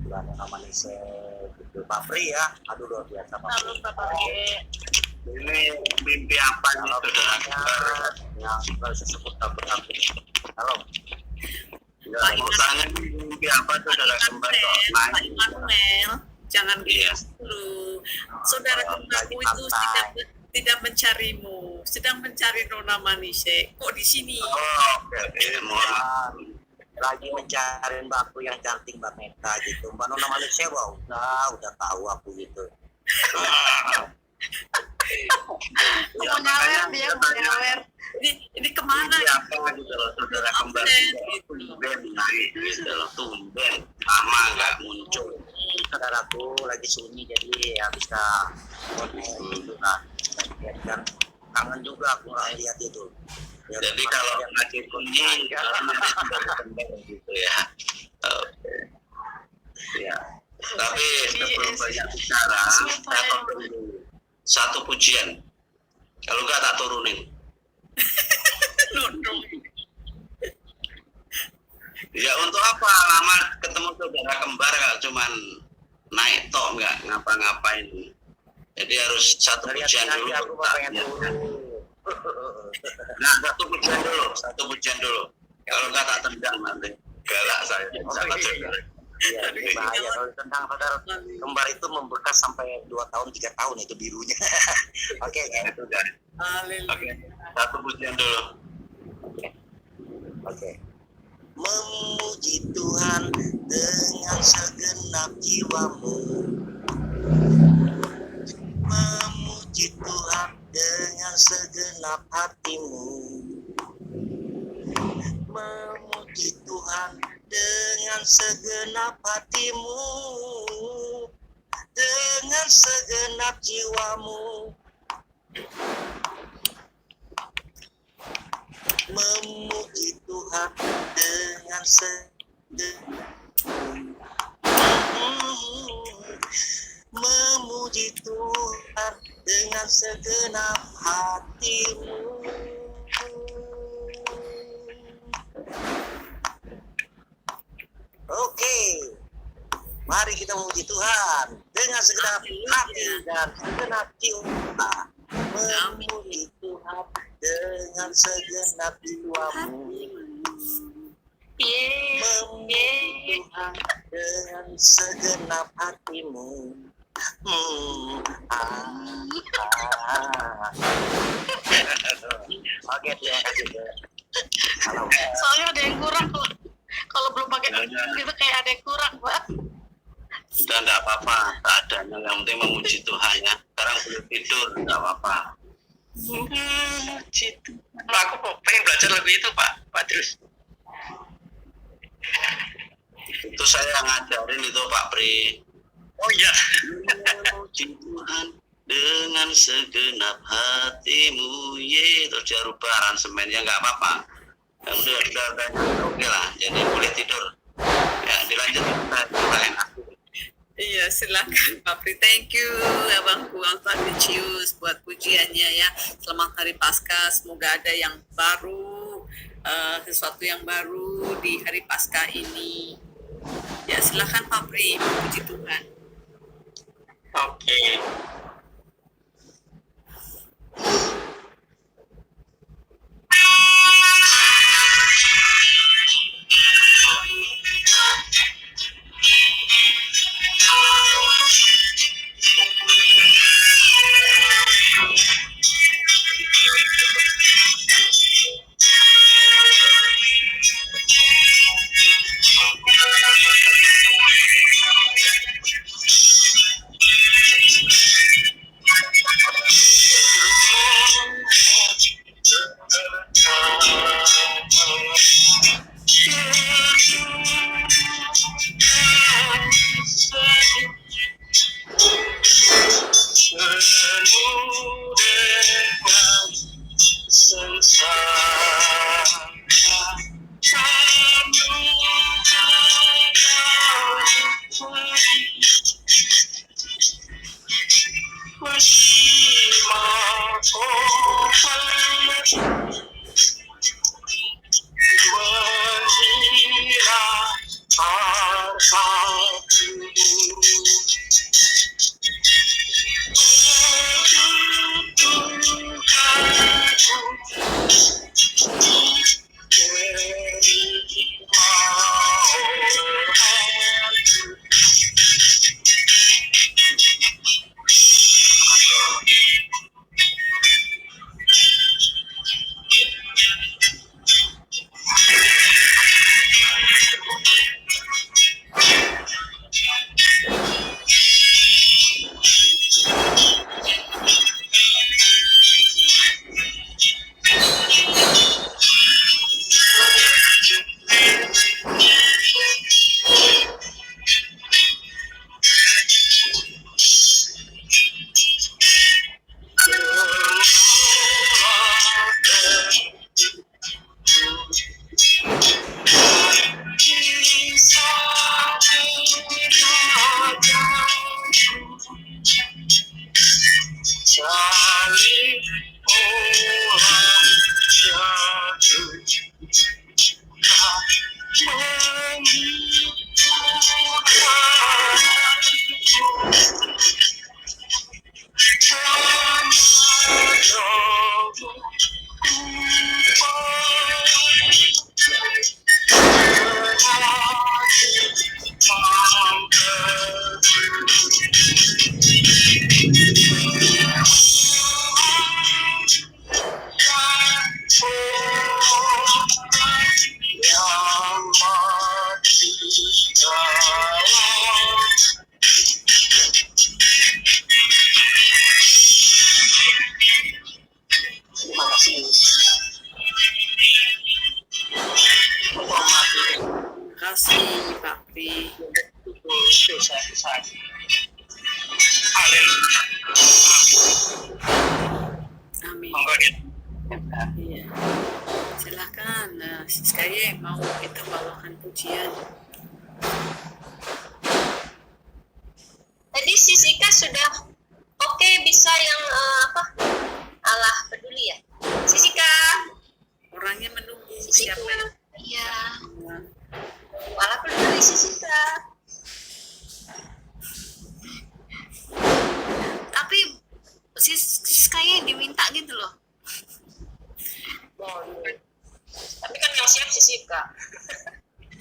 bulan yang namanya gitu. Pak Pri ya, aduh luar biasa Pak Pri. Ini mimpi apa nih saudara kembar? Yang nggak bisa sebut takut. Halo. Nggak mau tanya nih, mimpi apa saudara kembar kok Pak naik? Immanuel, jangan Iya. gitu dulu. Saudara kembarku itu tidak mencarimu, sedang mencari Nona Manise. Kok di sini? Oh, oke, mohon maaf. Lagi mencari mbakku yang cantik, Mbak Meta gitu. Mbak Nona Malaysia, wah udah tahu aku gitu. Ya, makanya dia tanya, Ini kemana? mimpi apa gitu loh saudara kembar? Tumben naik gitu loh, tumben. Lama nggak muncul. Saudaraku lagi sunyi jadi ya bisa connect gitu kan. Jadi kan kangen juga aku lihat itu. Ya, Jadi kalau lagi kuning, orang mirip saudara kembar gitu ya. Oke. Ya. Tapi sebelum banyak bicara, saya perlu satu pujian. Kalau nggak tak turunin. Ya untuk apa lama ketemu saudara kembar kalau cuman naik tok nggak ngapa-ngapain. Jadi harus satu pujian dulu. Aku pengen turun. Nah satu pujian dulu. Kalau nggak tak tendang nanti. Galak saya. Sahabat saudara. Iya, bahaya kalau tentang saudara kembar itu membekas sampai 2 tahun 3 tahun itu birunya. Oke, Itu kan. Oke. Satu pujian dulu. Oke. Memuji Tuhan dengan segenap jiwamu. Memuji Tuhan dengan segenap hatimu. Memuji Tuhan dengan segenap hatimu, dengan segenap jiwamu. Memuji Tuhan dengan memuji Tuhan dengan segenap hatimu. Oke, mari kita memuji Tuhan dengan segenap hati dan segenap jiwa. Memuji Tuhan dengan segenap jiwamu. Memuji Tuhan dengan segenap hatimu. Oke, terima kasih. Halo. Soalnya ada yang kurang kalau belum pakai gitu kayak ada yang kurang, Pak. Sudah enggak apa-apa, tak ada. Yang penting memuji Tuhan ya. Sekarang belum tidur, enggak apa-apa. Memuji Tuhan. Pak, aku kok pengen belajar lagu itu, Pak terus. Itu saya ngajarin itu Pak Pri. Oh iya. Memuji Tuhan dengan segenap hatimu, terus dia rubah aransemennya, nggak apa-apa. Ya, udah oke lah, jadi boleh tidur. Ya dilanjut kita enak. Iya, silakan Pak Pri. Thank you Abangku Alvanicius buat pujiannya ya. Selamat Hari Paskah, semoga ada yang baru, sesuatu yang baru di Hari Paskah ini. Ya, silakan Pak Pri, puji Tuhan. Oke. Iya. Silakan, Siskaye mau kita bawakan pujian. Tadi Sisika sudah oke, bisa yang Allah peduli ya. Sisika. Orangnya menunggu Sisika. siapa? Iya. Allah peduli Sisika. Tapi Siskaye diminta gitu loh. Boleh. Tapi kan yang siap Sisika.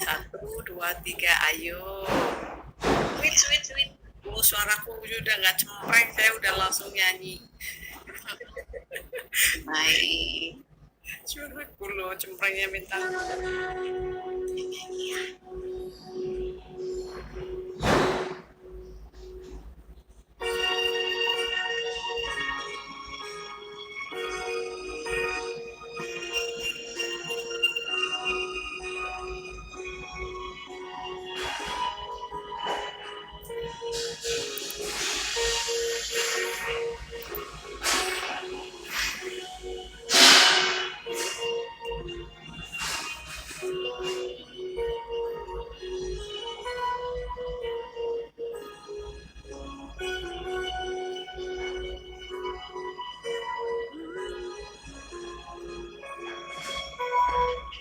1, 2, 3, ayo. Sweet. Suaraku udah nggak cempreng, saya udah langsung nyanyi. Baik. Suaraku loh cemprengnya minta.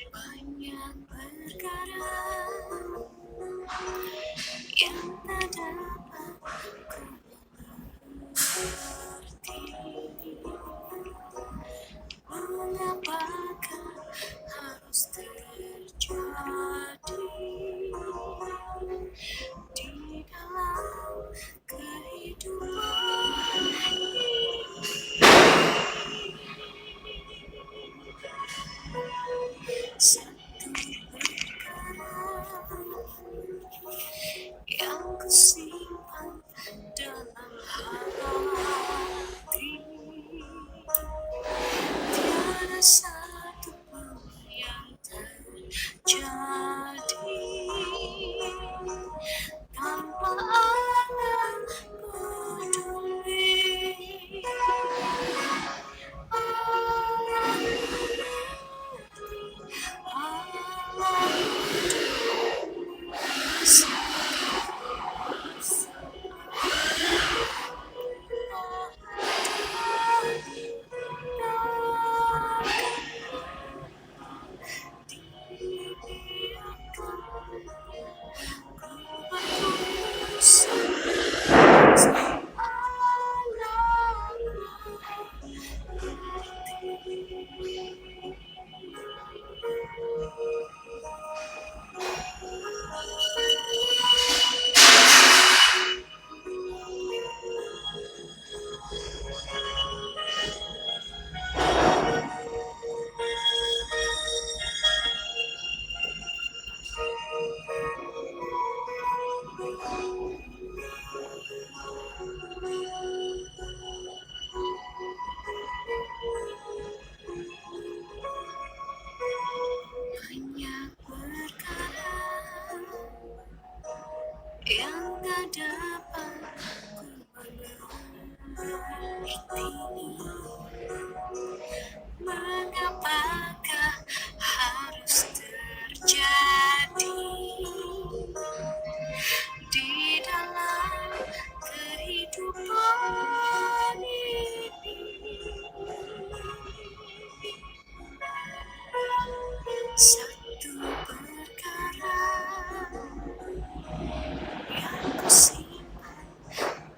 Banyak perkara yang tak dapat ku mengerti. Mengapakah harus terjadi di dalam kehidupan ini? Satu perkara yang kusimpan dalam hati, tiada satu pun yang terjadi tanpa Allah peduli. Banyak perkara yang tak dapat ku mengerti. Mengapakah harus terjadi di dalam kehidupan ini? Satu perkara yang kusimpan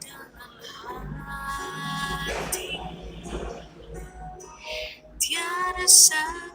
dalam hati, tiada satu